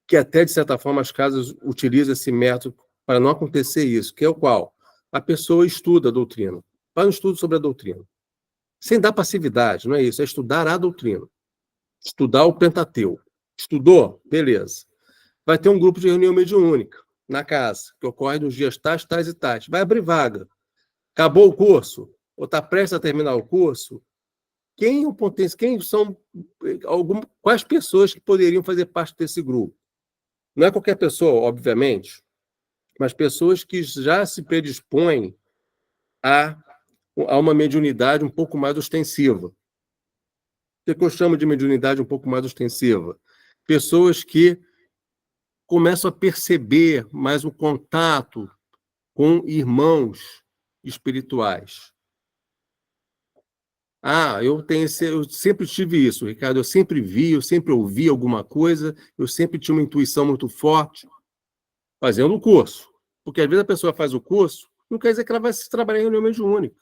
que até, de certa forma, as casas utilizam esse método para não acontecer isso, que é o qual? A pessoa estuda a doutrina, faz um estudo sobre a doutrina, sem dar passividade, não é isso, é estudar a doutrina, estudar o Pentateuco. Estudou? Beleza. Vai ter um grupo de reunião mediúnica na casa, que ocorre nos dias tais, tais e tais. Vai abrir vaga. Acabou o curso? ou está prestes a terminar o curso, quem são quais pessoas que poderiam fazer parte desse grupo? Não é qualquer pessoa, obviamente, mas pessoas que já se predispõem a uma mediunidade um pouco mais ostensiva. O que eu chamo de mediunidade um pouco mais ostensiva? Pessoas que começam a perceber mais o contato com irmãos espirituais. Eu sempre tive isso, Ricardo. Eu sempre vi, eu sempre ouvi alguma coisa, eu sempre tinha uma intuição muito forte, fazendo o curso. Porque às vezes a pessoa faz o curso, não quer dizer que ela vai trabalhar em reunião mediúnica.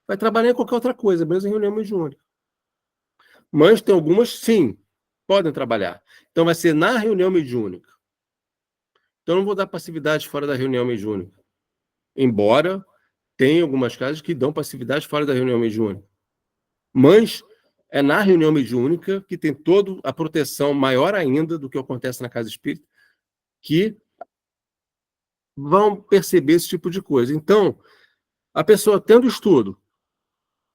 Vai trabalhar em qualquer outra coisa, menos em reunião mediúnica. Mas tem algumas, sim, podem trabalhar. Então vai ser na reunião mediúnica. Então eu não vou dar passividade fora da reunião mediúnica. Embora tenha algumas casas que dão passividade fora da reunião mediúnica. Mas é na reunião mediúnica que tem toda a proteção maior ainda do que acontece na casa espírita, que vão perceber esse tipo de coisa. Então, a pessoa tendo estudo,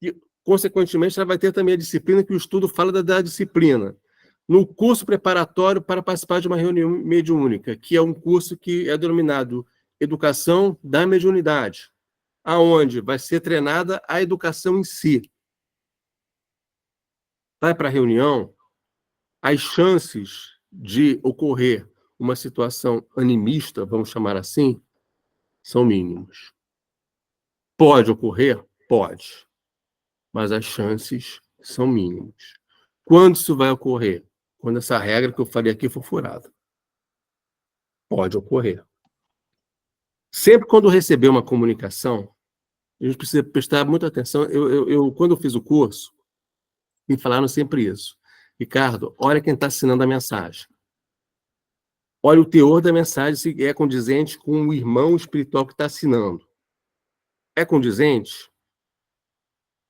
e, consequentemente, ela vai ter também a disciplina, que o estudo fala da disciplina. No curso preparatório para participar de uma reunião mediúnica, que é um curso que é denominado Educação da Mediunidade, aonde vai ser treinada a educação em si. Vai para a reunião, as chances de ocorrer uma situação animista, vamos chamar assim, são mínimas. Pode ocorrer? Pode. Mas as chances são mínimas. Quando isso vai ocorrer? Quando essa regra que eu falei aqui for furada. Pode ocorrer. Sempre quando receber uma comunicação, a gente precisa prestar muita atenção. Quando eu fiz o curso, me falaram sempre isso. Ricardo, olha quem está assinando a mensagem. Olha o teor da mensagem, se é condizente com o irmão espiritual que está assinando. É condizente?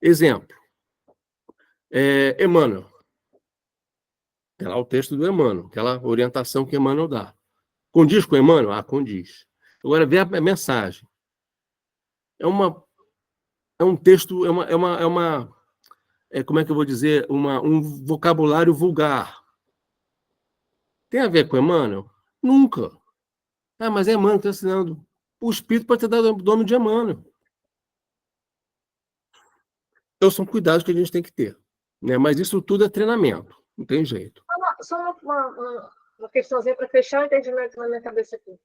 Exemplo. Emmanuel. Tem lá o texto do Emmanuel, aquela orientação que Emmanuel dá. Condiz com Emmanuel? Ah, condiz. Agora, vê a mensagem. É um texto, como é que eu vou dizer? Um vocabulário vulgar. Tem a ver com Emmanuel? Nunca. Ah, mas é Emmanuel que está assinando. O Espírito pode ter dado o nome de Emmanuel. Então, são cuidados que a gente tem que ter. Né? Mas isso tudo é treinamento. Não tem jeito. Só uma questãozinha para fechar o entendimento na minha cabeça aqui.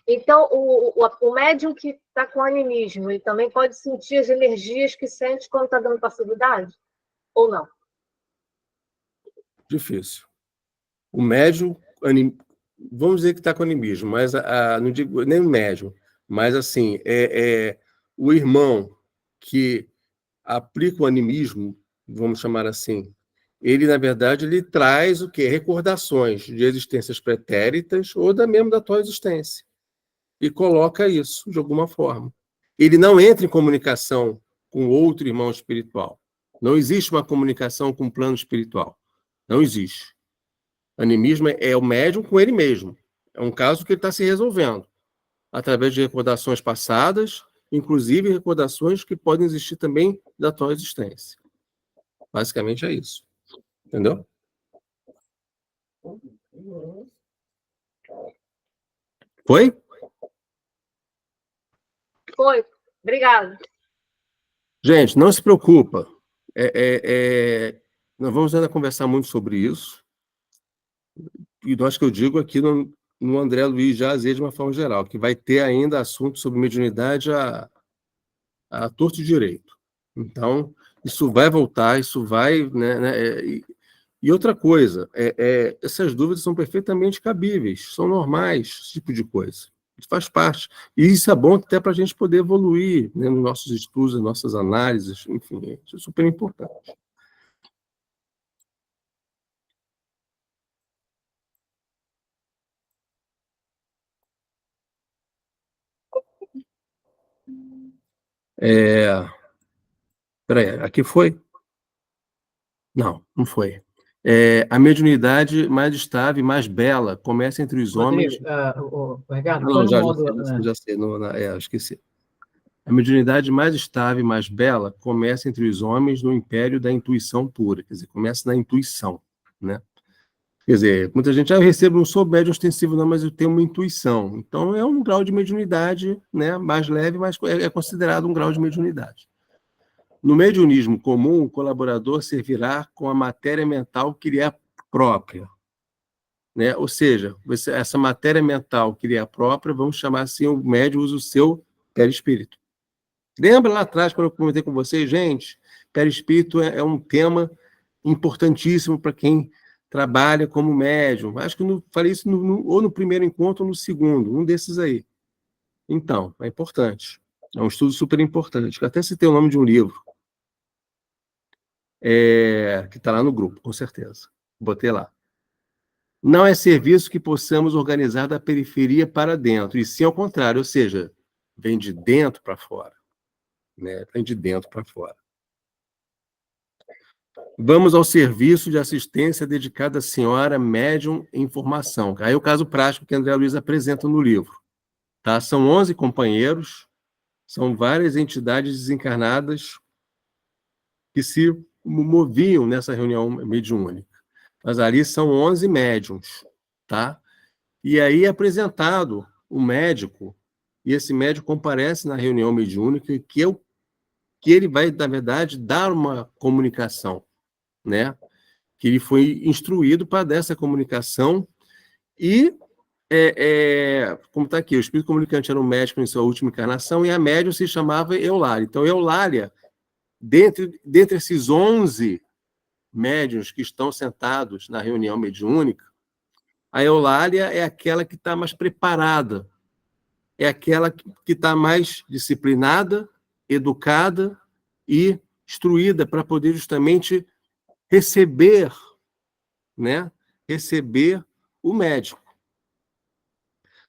Então, o médium que está com animismo, ele também pode sentir as energias que sente quando está dando passividade? Ou não? Difícil. O médium, vamos dizer que está com animismo, mas não digo nem o médium, mas assim, o irmão que aplica o animismo, vamos chamar assim, ele, na verdade, ele traz o quê? Recordações de existências pretéritas ou mesmo da tua existência. E coloca isso de alguma forma. Ele não entra em comunicação com outro irmão espiritual. Não existe uma comunicação com o plano espiritual. Não existe. Animismo é o médium com ele mesmo. É um caso que ele está se resolvendo através de recordações passadas, inclusive recordações que podem existir também da tua existência. Basicamente é isso. Entendeu? Foi? Foi. Obrigada. Gente, não se preocupa. Nós vamos ainda conversar muito sobre isso. E nós que eu digo aqui no André Luiz Jaz, de uma forma geral, que vai ter ainda assunto sobre mediunidade a torto e direito. Então, isso vai voltar, isso vai... E outra coisa, essas dúvidas são perfeitamente cabíveis, são normais, esse tipo de coisa. Isso faz parte. E isso é bom até para a gente poder evoluir, né, nos nossos estudos, nas nossas análises, enfim, isso é super importante. Peraí, aqui foi? Não foi. A mediunidade mais estável, mais bela, começa entre os homens... Rodrigo, Ricardo, Não, põe no já modo... sei, esqueci. A mediunidade mais estável e mais bela começa entre os homens no império da intuição pura, quer dizer, começa na intuição, né? Quer dizer, muita gente, eu recebo, não sou médium ostensivo não, mas eu tenho uma intuição. Então, é um grau de mediunidade, né, mais leve, mas é considerado um grau de mediunidade. No mediunismo comum, o colaborador servirá com a matéria mental que lhe é própria, né? Ou seja, essa matéria mental que lhe é própria, vamos chamar assim, o médium usa o seu perispírito. Lembra lá atrás, quando eu comentei com vocês, gente, perispírito é um tema importantíssimo para quem trabalha como médium. Acho que falei isso ou no primeiro encontro ou no segundo, um desses aí. Então, é importante. É um estudo super importante. Eu até citei o nome de um livro, que está lá no grupo, com certeza. Botei lá. Não é serviço que possamos organizar da periferia para dentro, e sim ao contrário, ou seja, vem de dentro para fora. Né? Vem de dentro para fora. Vamos ao serviço de assistência dedicado à senhora médium em formação. Aí é o caso prático que André Luiz apresenta no livro. Tá? São 11 companheiros, são várias entidades desencarnadas que se moviam nessa reunião mediúnica. Mas ali são 11 médiums. Tá? E aí é apresentado o médico, e esse médico comparece na reunião mediúnica, que ele vai, na verdade, dar uma comunicação, né? Que ele foi instruído para dar essa comunicação e, como está aqui, o espírito comunicante era um médico em sua última encarnação e a médium se chamava Eulália. Então, Eulália, dentre esses 11 médiuns que estão sentados na reunião mediúnica, a Eulália é aquela que está mais preparada, é aquela que está mais disciplinada, educada e instruída para poder justamente receber, né? Receber o médico.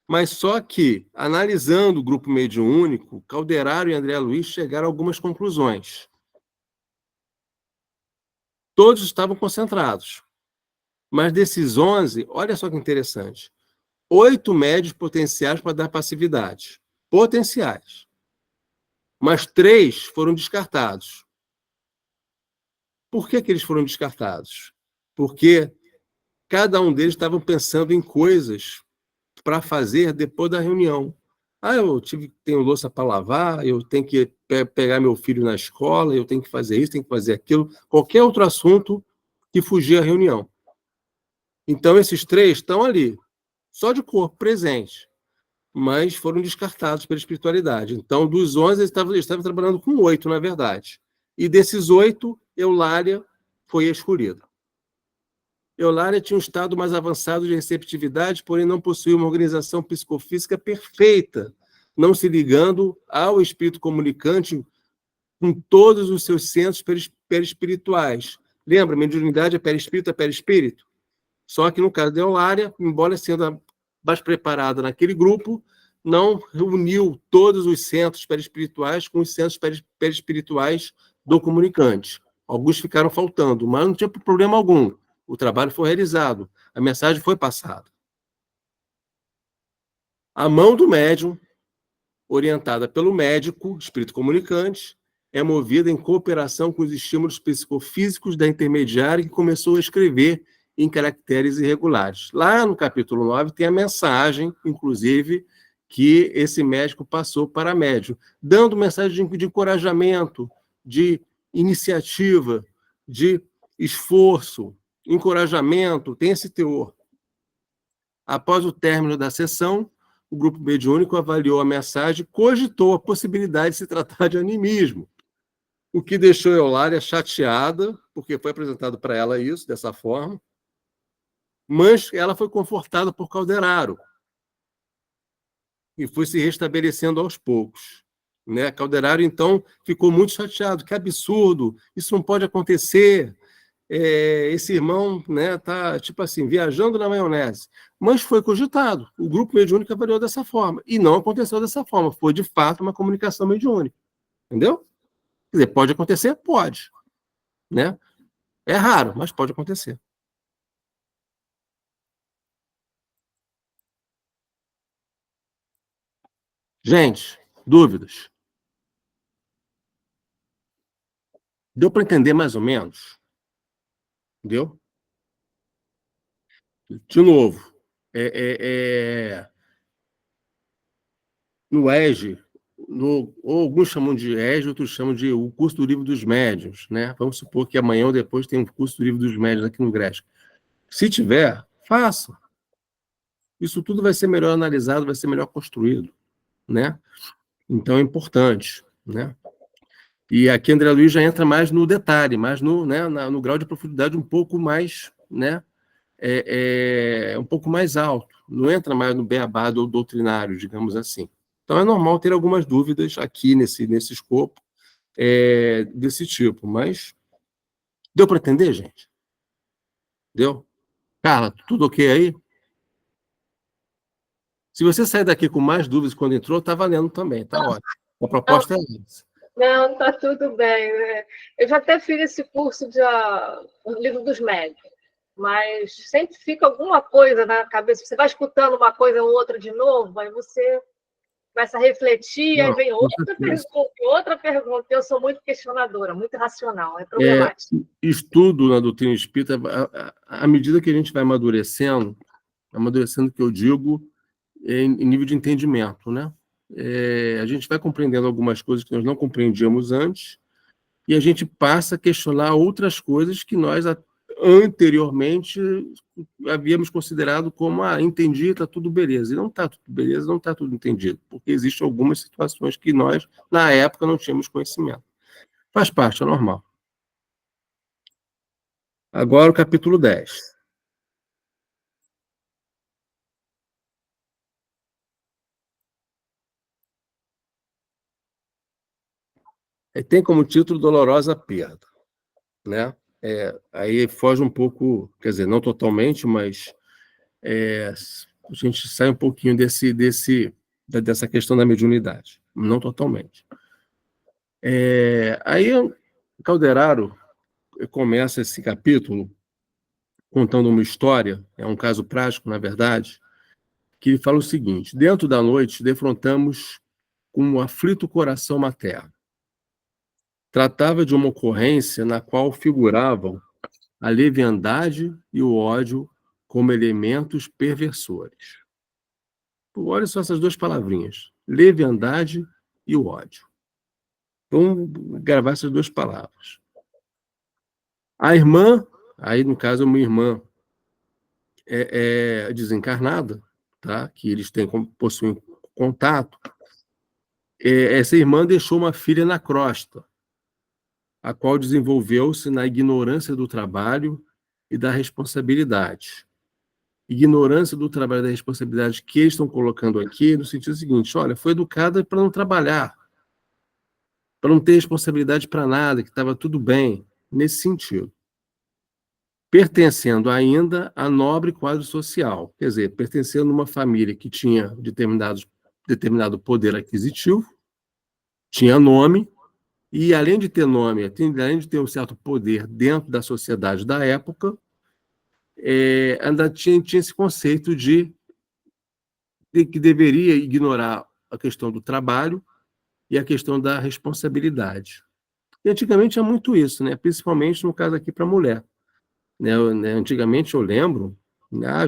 Mas só que, analisando o grupo mediúnico, Calderaro e André Luiz chegaram a algumas conclusões. Todos estavam concentrados. Mas desses 11, olha só que interessante, 8 médios potenciais para dar passividade. Potenciais. Mas 3 foram descartados. Por que eles foram descartados? Porque cada um deles estava pensando em coisas para fazer depois da reunião. Eu tenho louça para lavar, eu tenho que pegar meu filho na escola, eu tenho que fazer isso, tenho que fazer aquilo, qualquer outro assunto que fugir à reunião. Então, esses 3 estão ali, só de corpo, presente, mas foram descartados pela espiritualidade. Então, dos 11, eles estavam trabalhando com 8, na verdade. E desses 8, Eulália foi escolhida. Eulália tinha um estado mais avançado de receptividade, porém não possuía uma organização psicofísica perfeita, não se ligando ao espírito comunicante com todos os seus centros perispirituais. Lembra, mediunidade é perispírito, é perispírito? Só que no caso da Eulália, embora sendo mais preparada naquele grupo, não reuniu todos os centros perispirituais com os centros perispirituais do comunicante. Alguns ficaram faltando, mas não tinha problema algum. O trabalho foi realizado, a mensagem foi passada. A mão do médium, orientada pelo médico, espírito comunicante, é movida em cooperação com os estímulos psicofísicos da intermediária que começou a escrever em caracteres irregulares. Lá no capítulo 9 tem a mensagem, inclusive, que esse médico passou para a médium, dando mensagem de encorajamento, de iniciativa, de esforço, encorajamento, tem esse teor. Após o término da sessão, o grupo mediúnico avaliou a mensagem e cogitou a possibilidade de se tratar de animismo, o que deixou Eulália chateada, porque foi apresentado para ela isso, dessa forma, mas ela foi confortada por Calderaro e foi se restabelecendo aos poucos. Né? Calderaro, então, ficou muito chateado. Que absurdo, isso não pode acontecer. Esse irmão está, tipo assim, viajando na maionese. Mas foi cogitado. O grupo mediúnico avaliou dessa forma. E não aconteceu dessa forma. Foi, de fato, uma comunicação mediúnica. Entendeu? Quer dizer, pode acontecer? Pode. Né? É raro, mas pode acontecer. Gente, dúvidas? Deu para entender mais ou menos? Entendeu? De novo, no EJE, ou alguns chamam de EJE, outros chamam de o curso do livro dos médiuns, né? Vamos supor que amanhã ou depois tem um curso do livro dos médiuns aqui no GRESC. Se tiver, faça. Isso tudo vai ser melhor analisado, vai ser melhor construído, né? Então é importante, né? E aqui André Luiz já entra mais no detalhe, mais no, né, no grau de profundidade um pouco mais, né, um pouco mais alto. Não entra mais no beabá do doutrinário, digamos assim. Então é normal ter algumas dúvidas aqui nesse escopo desse tipo, mas deu para entender, gente? Deu? Carla, tudo ok aí? Se você sair daqui com mais dúvidas quando entrou, tá valendo também, tá ótimo. A proposta é essa. Não, está tudo bem. Eu já até fiz esse curso do livro dos médiuns, mas sempre fica alguma coisa na cabeça. Você vai escutando uma coisa ou outra de novo, aí você começa a refletir, aí vem outra pergunta. Eu sou muito questionadora, muito racional, é problemático. Estudo na doutrina espírita, à medida que a gente vai amadurecendo que eu digo, em nível de entendimento, né? A gente vai compreendendo algumas coisas que nós não compreendíamos antes e a gente passa a questionar outras coisas que nós anteriormente havíamos considerado como entendi, está tudo beleza. E não está tudo beleza, não está tudo entendido, porque existem algumas situações que nós, na época, não tínhamos conhecimento. Faz parte, é normal. Agora o capítulo 10. Tem como título Dolorosa Perda, né? Aí foge um pouco, quer dizer, não totalmente, mas a gente sai um pouquinho dessa questão da mediunidade, não totalmente. Aí Calderaro começa esse capítulo contando uma história, é um caso prático, na verdade, que ele fala o seguinte: dentro da noite defrontamos com um aflito coração materno. Tratava de uma ocorrência na qual figuravam a leviandade e o ódio como elementos perversores. Olha só essas duas palavrinhas, leviandade e o ódio. Vamos gravar essas duas palavras. A irmã, aí no caso uma irmã desencarnada, tá? Que eles possuem contato, essa irmã deixou uma filha na crosta, a qual desenvolveu-se na ignorância do trabalho e da responsabilidade. Ignorância do trabalho e da responsabilidade que eles estão colocando aqui no sentido seguinte: olha, foi educada para não trabalhar, para não ter responsabilidade para nada, que estava tudo bem, nesse sentido. Pertencendo ainda a nobre quadro social, quer dizer, pertencendo a uma família que tinha determinado poder aquisitivo, tinha nome, e além de ter nome, além de ter um certo poder dentro da sociedade da época, ainda tinha esse conceito de que deveria ignorar a questão do trabalho e a questão da responsabilidade. E antigamente é muito isso, né? Principalmente no caso aqui para a mulher. Antigamente eu lembro,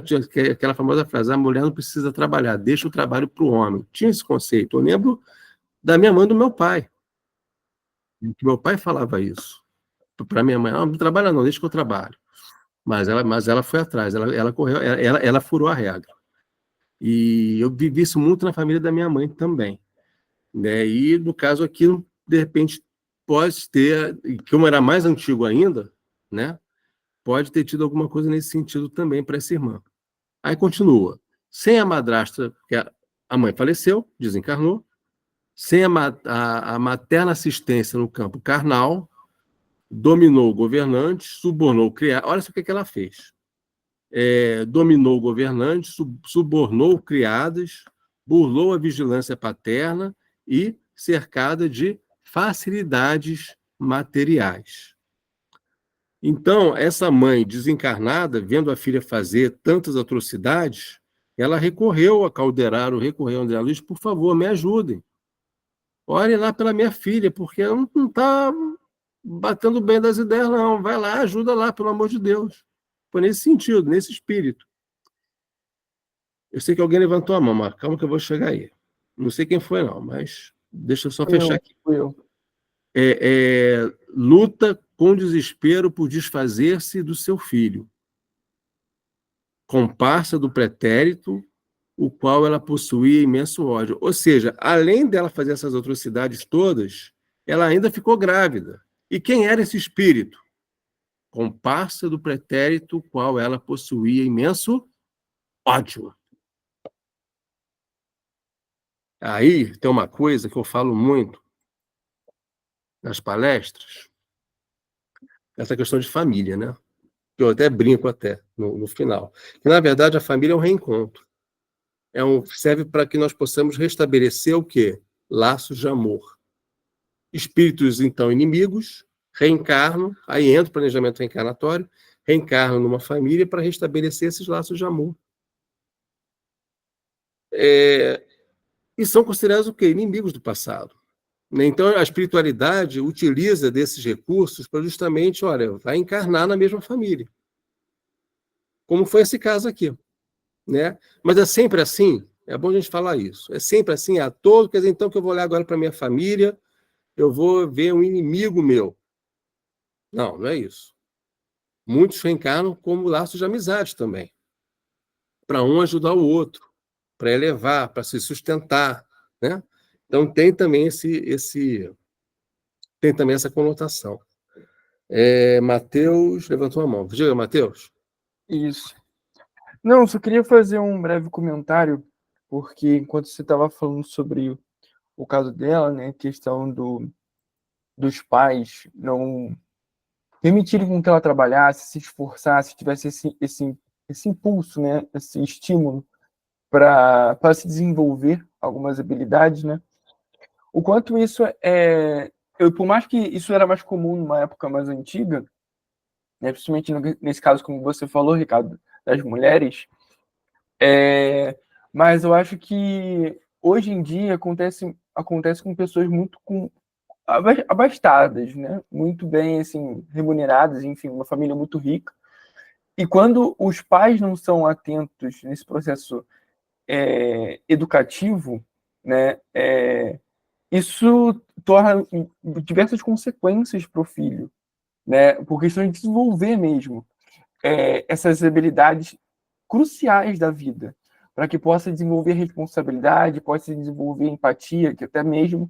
tinha aquela famosa frase: a mulher não precisa trabalhar, deixa o trabalho para o homem. Tinha esse conceito. Eu lembro da minha mãe e do meu pai. Meu pai falava isso para minha mãe: não trabalha não, deixa que eu trabalho. Mas ela foi atrás, ela correu, ela furou a regra. E eu vivi isso muito na família da minha mãe também. Né? E no caso aqui, de repente, pode ter, como era mais antigo ainda, né? Pode ter tido alguma coisa nesse sentido também para essa irmã. Aí continua. Sem a madrasta, porque a mãe faleceu, desencarnou, sem a materna assistência no campo carnal, dominou o governante, subornou o criado. Olha só o que ela fez. Dominou o governante, subornou criadas, burlou a vigilância paterna e cercada de facilidades materiais. Então, essa mãe desencarnada, vendo a filha fazer tantas atrocidades, ela recorreu a Calderaro, recorreu a André Luiz: por favor, me ajudem. Olhem lá pela minha filha, porque ela não está batendo bem das ideias, não. Vai lá, ajuda lá, pelo amor de Deus. Foi nesse sentido, nesse espírito. Eu sei que alguém levantou a mão, mas calma que eu vou chegar aí. Não sei quem foi, não, mas deixa eu só fechar aqui. Fui eu. Luta com desespero por desfazer-se do seu filho. Comparsa do pretérito, o qual ela possuía imenso ódio. Ou seja, além dela fazer essas atrocidades todas, ela ainda ficou grávida. E quem era esse espírito? Comparsa do pretérito, o qual ela possuía imenso ódio. Aí tem uma coisa que eu falo muito nas palestras, essa questão de família, né? Eu até brinco até no final. Que, na verdade, a família é um reencontro. Serve para que nós possamos restabelecer o quê? Laços de amor. Espíritos, então, inimigos, reencarnam, aí entra o planejamento reencarnatório, reencarnam numa família para restabelecer esses laços de amor. E são considerados o quê? Inimigos do passado. Então, a espiritualidade utiliza desses recursos para justamente, olha, vai encarnar na mesma família. Como foi esse caso aqui. Né? Mas é sempre assim? É bom a gente falar isso. É sempre assim, quer dizer, então que eu vou olhar agora para minha família, eu vou ver um inimigo meu. Não, não é isso. Muitos reencarnam como laços de amizade também. Para um ajudar o outro, para elevar, para se sustentar. Né? Então tem também tem também essa conotação. Mateus levantou a mão. Diga, Mateus. Isso. Não, só queria fazer um breve comentário, porque enquanto você estava falando sobre o caso dela, né, questão dos pais não permitirem com que ela trabalhasse, se esforçasse, tivesse esse impulso, né, esse estímulo para se desenvolver algumas habilidades, né? O quanto isso por mais que isso era mais comum numa época mais antiga, né, principalmente nesse caso, como você falou, Ricardo, das mulheres, mas eu acho que hoje em dia acontece com pessoas muito abastadas, né? Muito bem assim, remuneradas, enfim, uma família muito rica. E quando os pais não são atentos nesse processo educativo, né? Isso torna diversas consequências para o filho, né? Por questão de desenvolver mesmo essas habilidades cruciais da vida, para que possa desenvolver responsabilidade, possa desenvolver empatia, que até mesmo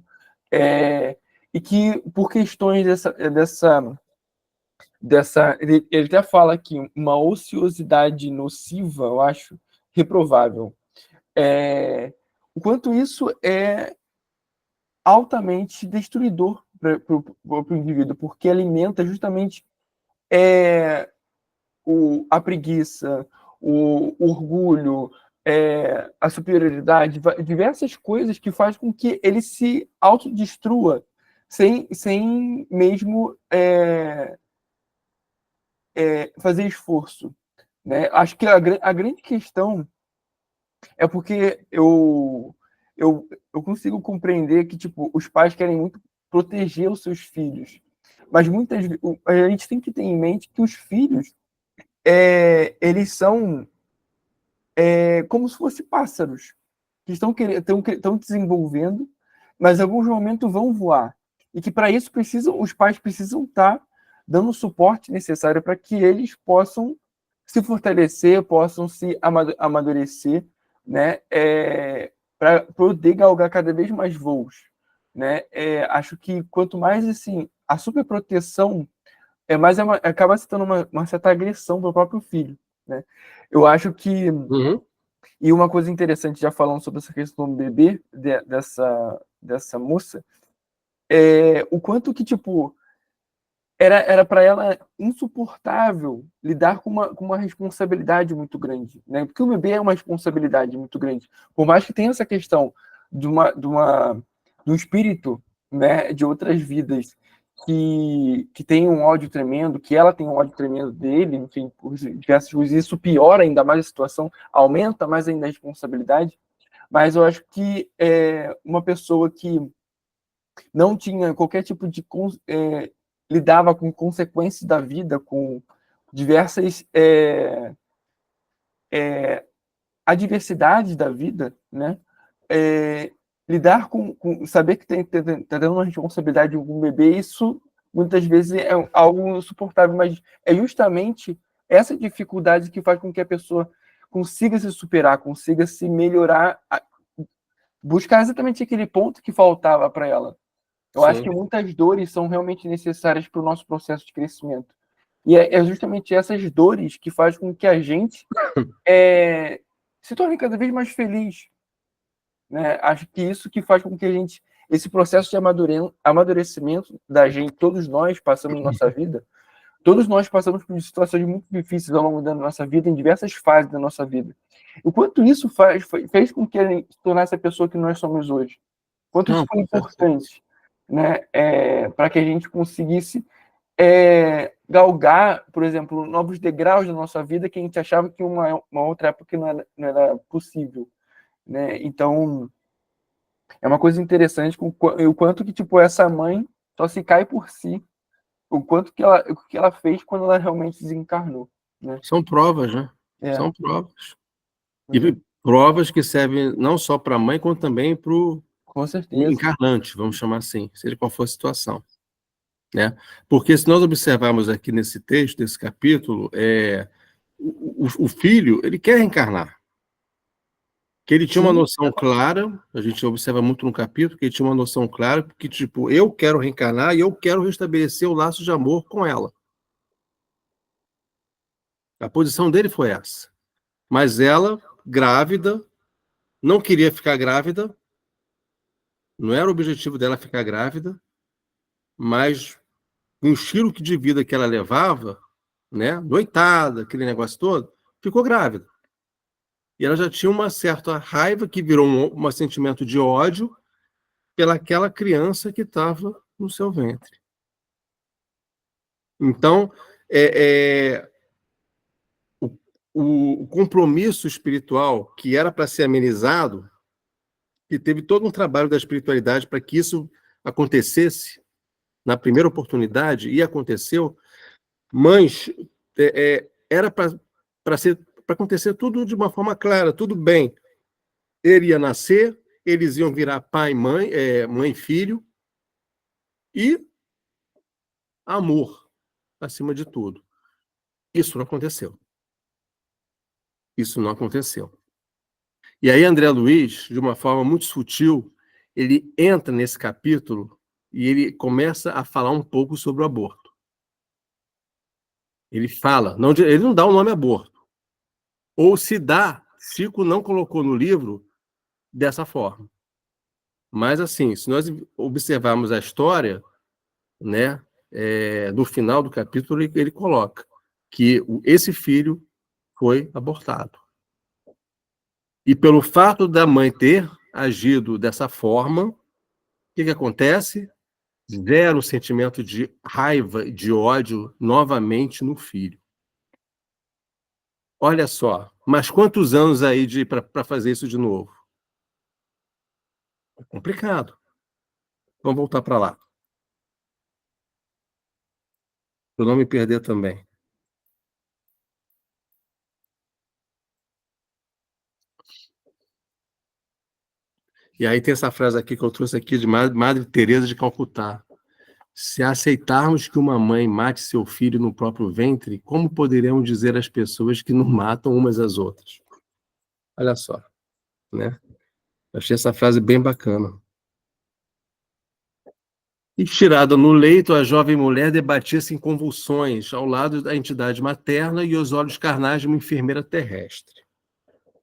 e que por questões ele até fala aqui uma ociosidade nociva, eu acho reprovável. O quanto isso é altamente destruidor para o indivíduo, porque alimenta justamente a preguiça, o orgulho, a superioridade, diversas coisas que faz com que ele se autodestrua sem mesmo fazer esforço. Né? Acho que a grande questão é porque eu consigo compreender que tipo, os pais querem muito proteger os seus filhos, mas muitas vezes a gente tem que ter em mente que os filhos eles são como se fossem pássaros que estão desenvolvendo, mas em alguns momentos vão voar. E que para isso os pais precisam estar dando o suporte necessário para que eles possam se fortalecer, possam se amadurecer, né? Para poder galgar cada vez mais voos. Né? Acho que quanto mais assim, a superproteção acaba se tornando uma certa agressão do próprio filho. Né? Eu acho que. Uhum. E uma coisa interessante, já falando sobre essa questão do bebê, dessa moça, o quanto que, tipo, era para ela insuportável lidar com uma responsabilidade muito grande. Né? Porque o bebê é uma responsabilidade muito grande. Por mais que tenha essa questão de um espírito, né, de outras vidas que tem um ódio tremendo, que ela tem um ódio tremendo dele, enfim, por diversas coisas, isso piora ainda mais a situação, aumenta mais ainda a responsabilidade, mas eu acho que uma pessoa que não tinha qualquer tipo de lidava com consequências da vida, com diversas adversidades da vida, né? Lidar com saber que tá tendo uma responsabilidade de um bebê, isso muitas vezes é algo insuportável, mas é justamente essa dificuldade que faz com que a pessoa consiga se superar, consiga se melhorar, buscar exatamente aquele ponto que faltava para ela. Eu acho Sim. que muitas dores são realmente necessárias para o nosso processo de crescimento. E é justamente essas dores que fazem com que a gente se torne cada vez mais feliz, né? Acho que isso que faz com que a gente, esse processo de amadurecimento da gente, todos nós passamos na nossa vida, todos nós passamos por situações muito difíceis ao longo da nossa vida, em diversas fases da nossa vida. O quanto isso fez com que a gente se tornasse a pessoa que nós somos hoje. Quanto isso foi importante, né? Para que a gente conseguisse galgar, por exemplo, novos degraus da nossa vida que a gente achava que uma outra época não era possível, né? Então, é uma coisa interessante o quanto que, tipo, essa mãe só se cai por si, o que ela fez quando ela realmente desencarnou, né? São provas, né? São provas. E Uhum. provas que servem não só para a mãe, como também para o Com certeza. encarnante, vamos chamar assim, seja qual for a situação. Né? Porque se nós observarmos aqui nesse texto, nesse capítulo, o filho, ele quer reencarnar. Que ele tinha uma noção clara, a gente observa muito no capítulo, que ele tinha uma noção clara, porque, tipo, eu quero reencarnar e eu quero restabelecer o laço de amor com ela. A posição dele foi essa. Mas ela, grávida, não queria ficar grávida, não era o objetivo dela ficar grávida, mas com o estilo de vida que ela levava, né, noitada, aquele negócio todo, ficou grávida. E ela já tinha uma certa raiva que virou um sentimento de ódio pelaquela criança que estava no seu ventre. Então, o compromisso espiritual que era para ser amenizado, que teve todo um trabalho da espiritualidade para que isso acontecesse na primeira oportunidade, e aconteceu, mas era para acontecer tudo de uma forma clara, tudo bem. Ele ia nascer, eles iam virar pai, mãe, mãe e filho, e amor, acima de tudo. Isso não aconteceu. Isso não aconteceu. E aí André Luiz, de uma forma muito sutil, ele entra nesse capítulo e ele começa a falar um pouco sobre o aborto. Ele fala, ele não dá o nome aborto. Ou se dá, Chico não colocou no livro dessa forma. Mas, assim, se nós observarmos a história, né, no final do capítulo, ele coloca que esse filho foi abortado. E pelo fato da mãe ter agido dessa forma, o que acontece? Zero sentimento de raiva, de ódio novamente no filho. Olha só, mas quantos anos aí para fazer isso de novo? É complicado. Vamos voltar para lá. Para eu não me perder também. E aí tem essa frase aqui que eu trouxe aqui de Madre Teresa de Calcutá. Se aceitarmos que uma mãe mate seu filho no próprio ventre, como poderemos dizer às pessoas que não matam umas às outras? Olha só, né? Eu achei essa frase bem bacana. Estirada no leito, a jovem mulher debatia-se em convulsões, ao lado da entidade materna e os olhos carnais de uma enfermeira terrestre.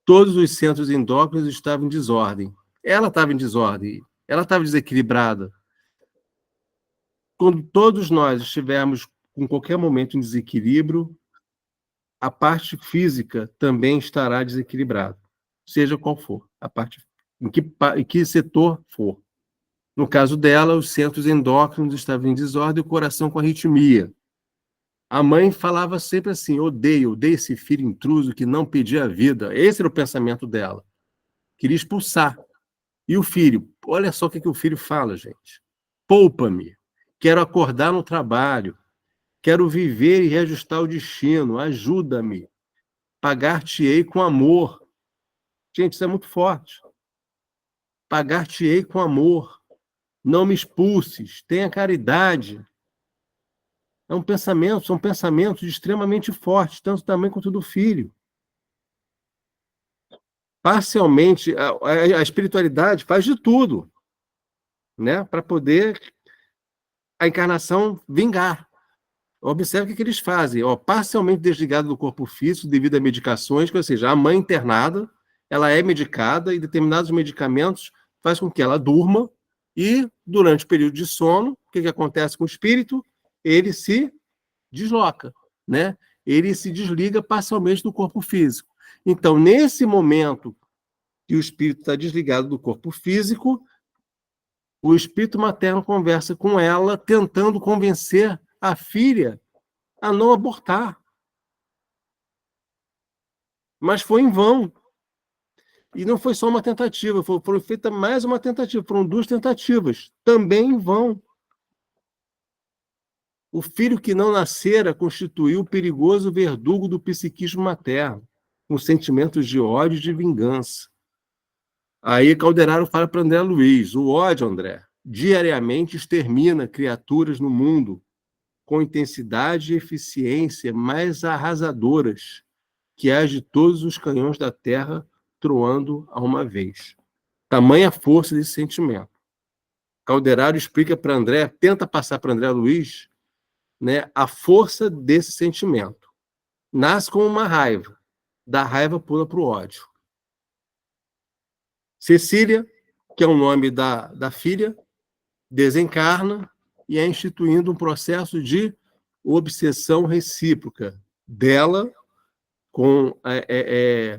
Todos os centros endócrinos estavam em desordem. Ela estava em desordem, ela estava desequilibrada. Quando todos nós estivermos em qualquer momento em desequilíbrio, a parte física também estará desequilibrada, seja qual for, a parte, em que setor for. No caso dela, os centros endócrinos estavam em desordem e o coração com arritmia. A mãe falava sempre assim: odeio esse filho intruso que não pedia vida. Esse era o pensamento dela. Queria expulsar. E o filho? Olha só o que o filho fala, gente. Poupa-me. quero acordar no trabalho, quero viver e reajustar o destino, ajuda-me, pagar-te-ei com amor. Gente, isso é muito forte. Pagar-te-ei com amor, não me expulses, tenha caridade. São pensamentos extremamente fortes, tanto também quanto do filho. Parcialmente, a espiritualidade faz de tudo, né, para poder a encarnação vingar. Observe o que eles fazem, parcialmente desligado do corpo físico devido a medicações, ou seja, a mãe internada, ela é medicada e determinados medicamentos faz com que ela durma e, durante o período de sono, o que acontece com o espírito? Ele se desloca, né? Ele se desliga parcialmente do corpo físico. Então, nesse momento que o espírito está desligado do corpo físico, o espírito materno conversa com ela, tentando convencer a filha a não abortar. Mas foi em vão. E não foi só uma tentativa, foram feitas mais uma tentativa, foram 2 tentativas, também em vão. O filho que não nascera constituiu o perigoso verdugo do psiquismo materno, com sentimentos de ódio e de vingança. Aí Calderaro fala para André Luiz, o ódio, André, diariamente extermina criaturas no mundo com intensidade e eficiência mais arrasadoras que as de todos os canhões da terra troando a uma vez. Tamanha força desse sentimento. Calderaro explica para André, tenta passar para André Luiz, né, a força desse sentimento. Nasce com uma raiva, da raiva pula para o ódio. Cecília, que é o nome da filha, desencarna e é instituindo um processo de obsessão recíproca dela com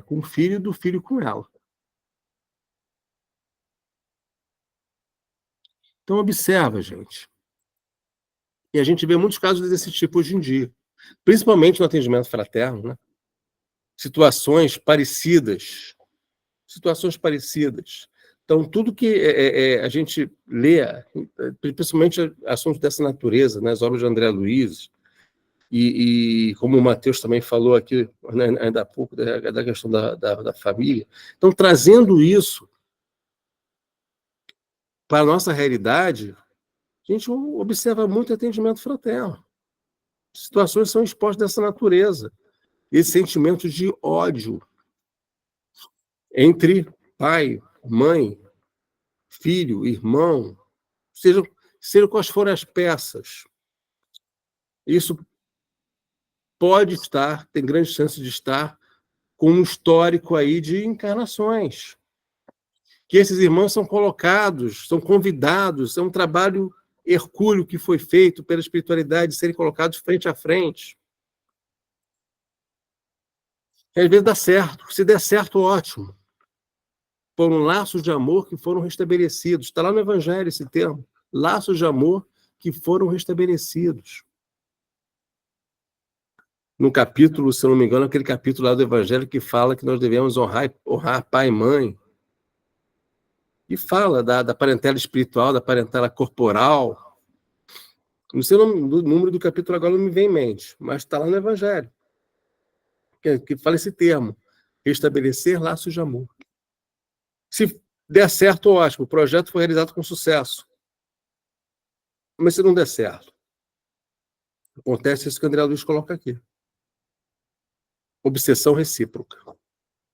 o filho e do filho com ela. Então, observa, gente. E a gente vê muitos casos desse tipo hoje em dia, principalmente no atendimento fraterno, né? Situações parecidas. Então, tudo que a gente lê, principalmente assuntos dessa natureza, né, as obras de André Luiz, e como o Matheus também falou aqui, né, ainda há pouco, da questão da família, então, trazendo isso para a nossa realidade, a gente observa muito atendimento fraterno. Situações são expostas dessa natureza, esse sentimento de ódio entre pai, mãe, filho, irmão, seja quais forem as peças. Isso pode estar, tem grande chance de estar, com um histórico aí de encarnações. Que esses irmãos são colocados, são convidados, é um trabalho hercúleo que foi feito pela espiritualidade, de serem colocados frente a frente. E às vezes dá certo. Se der certo, ótimo. Foram laços de amor que foram restabelecidos. Está lá no Evangelho esse termo. Laços de amor que foram restabelecidos. No capítulo, se eu não me engano, aquele capítulo lá do Evangelho que fala que nós devemos honrar pai e mãe. E fala da parentela espiritual, da parentela corporal. Não sei o número do capítulo agora, não me vem em mente, mas está lá no Evangelho. Que fala esse termo. Restabelecer laços de amor. Se der certo, ótimo. O projeto foi realizado com sucesso. Mas se não der certo, acontece isso que o André Luiz coloca aqui. Obsessão recíproca.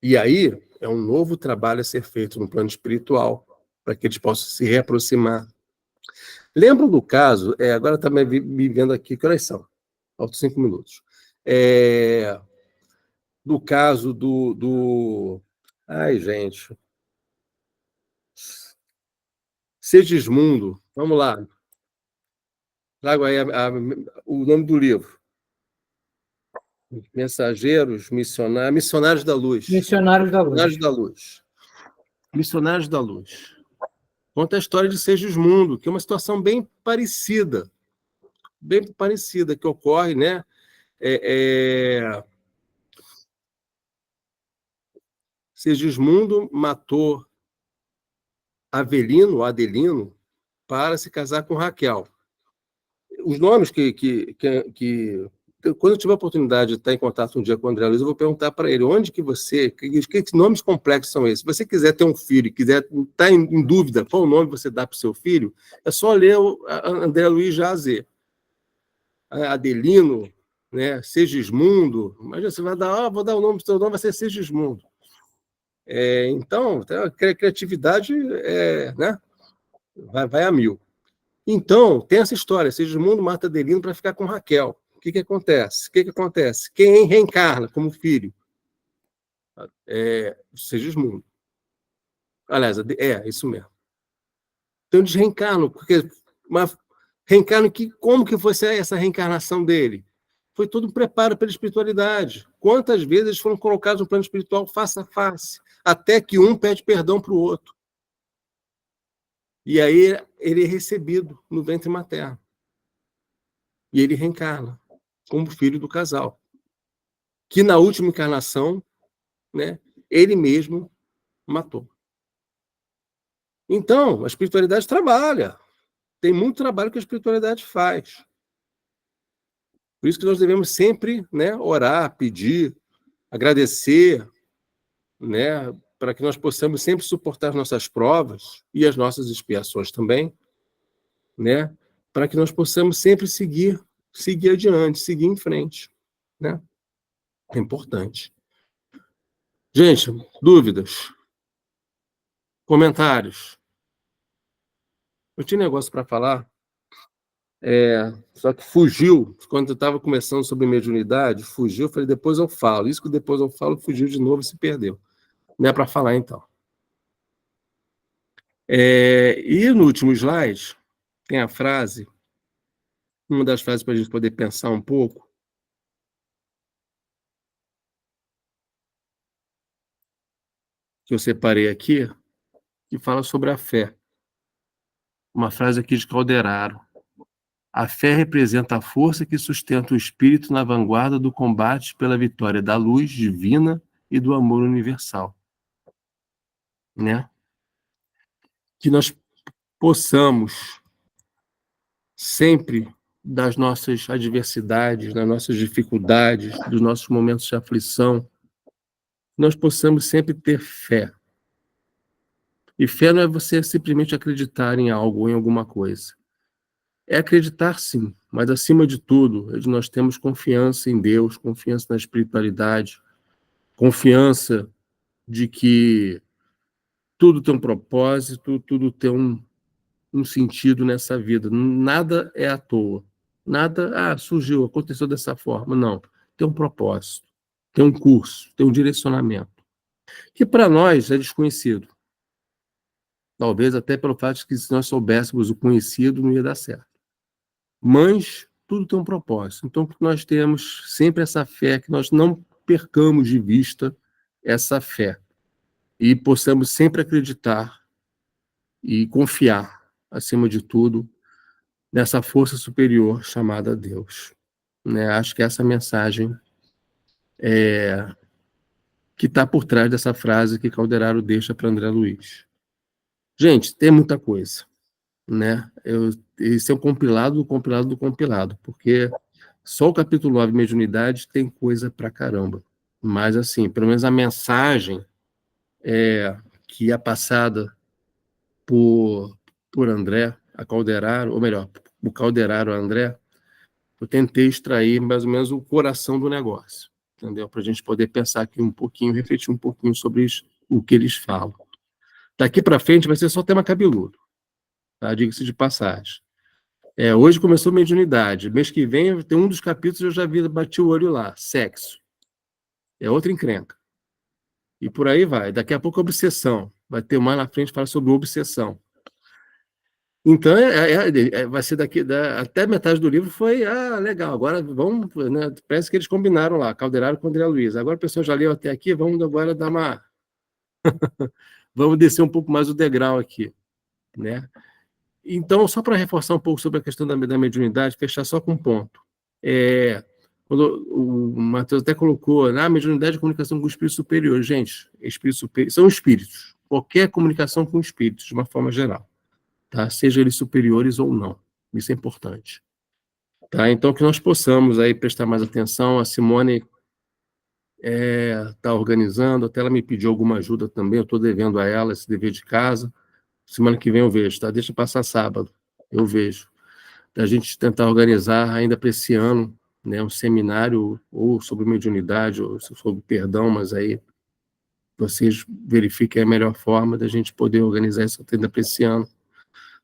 E aí é um novo trabalho a ser feito no plano espiritual, para que eles possam se reaproximar. Lembram do caso, agora está me vendo aqui, que horas são? Faltam 5 minutos. Do caso do... Ai, gente. Segismundo. Vamos lá. Trago aí o nome do livro. Mensageiros, missionários da luz. Missionários da luz. Missionários da luz. Missionários da luz. Conta a história de Segismundo, que é uma situação bem parecida, que ocorre, né? Segismundo matou Adelino, para se casar com Raquel. os nomes quando eu tiver a oportunidade de estar em contato um dia com o André Luiz, eu vou perguntar para ele onde que nomes complexos são esses. Se você quiser ter um filho, quiser estar em dúvida qual nome você dá para o seu filho, é só ler o André Luiz Jazé. Adelino, né, Segismundo, mas você vai dar, vou dar o nome do seu nome, vai ser Segismundo. Então, a criatividade né, vai a mil. Então, tem essa história, Segismundo mata Adelino para ficar com Raquel. O que acontece? Quem reencarna como filho? Segismundo. Aliás, isso mesmo. Então, eles reencarnam, como que foi essa reencarnação dele? Foi todo um preparo pela espiritualidade. Quantas vezes eles foram colocados no plano espiritual face a face, até que um pede perdão para o outro. E aí ele é recebido no ventre materno. E ele reencarna como filho do casal. Que na última encarnação, né, ele mesmo matou. Então, a espiritualidade trabalha. Tem muito trabalho que a espiritualidade faz. Por isso que nós devemos sempre, né, orar, pedir, agradecer, né, para que nós possamos sempre suportar as nossas provas e as nossas expiações também, né, para que nós possamos sempre seguir adiante, seguir em frente, né? É importante. Gente, dúvidas? Comentários? Eu tinha um negócio para falar, só que fugiu. Quando eu estava começando sobre mediunidade, fugiu. Eu falei, depois eu falo. Isso que depois eu falo, fugiu de novo e se perdeu. Não é para falar, então. E no último slide, tem a frase, uma das frases para a gente poder pensar um pouco. Que eu separei aqui, que fala sobre a fé. Uma frase aqui de Calderaro. A fé representa a força que sustenta o espírito na vanguarda do combate pela vitória da luz divina e do amor universal. Né? Que nós possamos sempre, das nossas adversidades, das nossas dificuldades, dos nossos momentos de aflição, nós possamos sempre ter fé. E fé não é você simplesmente acreditar em algo ou em alguma coisa. É acreditar, sim, mas, acima de tudo, nós temos confiança em Deus, confiança na espiritualidade, confiança de que tudo tem um propósito, tudo tem um sentido nessa vida. Nada é à toa. Nada, surgiu, aconteceu dessa forma. Não. Tem um propósito, tem um curso, tem um direcionamento, que para nós é desconhecido. Talvez até pelo fato de que, se nós soubéssemos o conhecido, não ia dar certo. Mas tudo tem um propósito. Então, que nós temos sempre essa fé, que nós não percamos de vista essa fé e possamos sempre acreditar e confiar, acima de tudo, nessa força superior chamada Deus. Né? Acho que essa mensagem que está por trás dessa frase que Calderaro deixa para André Luiz. Gente, tem muita coisa. Né? Esse é o compilado do compilado do compilado, porque só o capítulo 9, Mediunidade, tem coisa pra caramba. Mas, assim, pelo menos a mensagem que é passada por André, a Calderaro, ou melhor, o Calderaro a André, eu tentei extrair mais ou menos o coração do negócio, entendeu? Para a gente poder pensar aqui um pouquinho, refletir um pouquinho sobre o que eles falam. Daqui para frente vai ser só tema cabeludo. Tá? Diga-se de passagem. Hoje começou mediunidade. Mês que vem tem um dos capítulos, eu já bati o olho lá, sexo. É outra encrenca. E por aí vai. Daqui a pouco obsessão. Vai ter mais na frente para sobre obsessão. Então, vai ser até metade do livro foi, legal, agora vamos, né, parece que eles combinaram lá, Calderaro com André Luiz. Agora o pessoal já leu até aqui, vamos agora dar uma... vamos descer um pouco mais o degrau aqui, né? Então, só para reforçar um pouco sobre a questão da mediunidade, fechar só com um ponto. Quando o Matheus até colocou, a mediunidade é comunicação com o espírito superior. Gente, são espíritos. Qualquer comunicação com espíritos, de uma forma geral. Tá? Seja eles superiores ou não. Isso é importante. Tá? Então, que nós possamos aí prestar mais atenção. A Simone está organizando, até ela me pediu alguma ajuda também, eu estou devendo a ela esse dever de casa. Semana que vem eu vejo, tá? Deixa passar sábado, eu vejo. A gente tentar organizar ainda para esse ano, né, um seminário ou sobre mediunidade, ou sobre perdão, mas aí vocês verifiquem a melhor forma da gente poder organizar essa tenda para esse ano,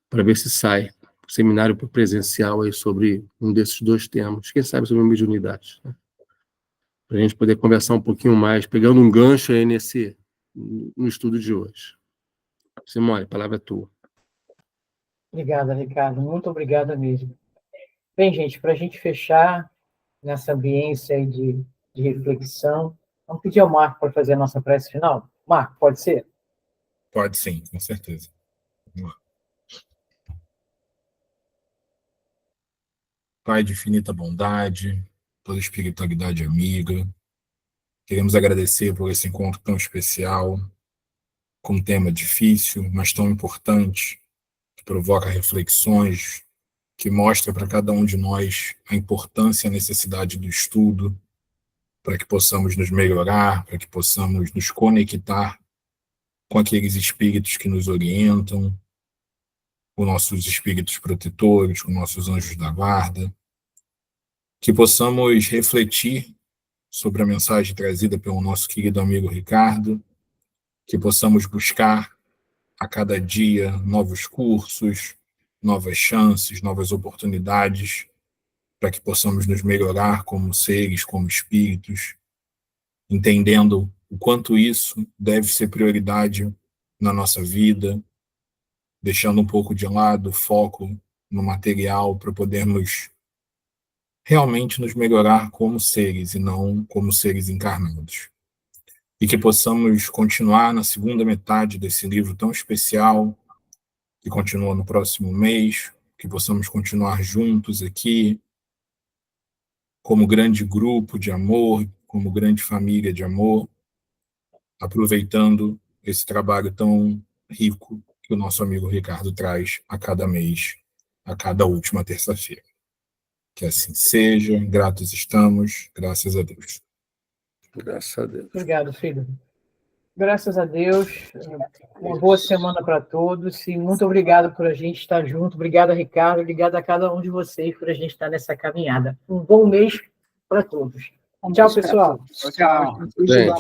para ver se sai seminário presencial aí sobre um desses dois temas, quem sabe sobre mediunidade, né? Para a gente poder conversar um pouquinho mais, pegando um gancho aí no estudo de hoje. Simone, a palavra é tua. Obrigada, Ricardo. Muito obrigada mesmo. Bem, gente, para a gente fechar nessa ambiência aí de reflexão, vamos pedir ao Marco para fazer a nossa prece final? Marco, pode ser? Pode sim, com certeza. Vamos lá. Pai de infinita bondade, toda espiritualidade amiga, queremos agradecer por esse encontro tão especial, com um tema difícil, mas tão importante, que provoca reflexões, que mostra para cada um de nós a importância e a necessidade do estudo, para que possamos nos melhorar, para que possamos nos conectar com aqueles espíritos que nos orientam, com nossos espíritos protetores, com nossos anjos da guarda, que possamos refletir sobre a mensagem trazida pelo nosso querido amigo Ricardo, que possamos buscar a cada dia novos cursos, novas chances, novas oportunidades, para que possamos nos melhorar como seres, como espíritos, entendendo o quanto isso deve ser prioridade na nossa vida, deixando um pouco de lado o foco no material para podermos realmente nos melhorar como seres e não como seres encarnados. E que possamos continuar na segunda metade desse livro tão especial, que continua no próximo mês, que possamos continuar juntos aqui, como grande grupo de amor, como grande família de amor, aproveitando esse trabalho tão rico que o nosso amigo Ricardo traz a cada mês, a cada última terça-feira. Que assim seja, gratos estamos, graças a Deus. Graças a Deus. Obrigado, filho. Graças a Deus. Uma boa semana para todos e muito obrigado por a gente estar junto. Obrigado, Ricardo. Obrigado a cada um de vocês por a gente estar nessa caminhada. Um bom mês para todos. Tchau, pessoal. Tchau. Gente,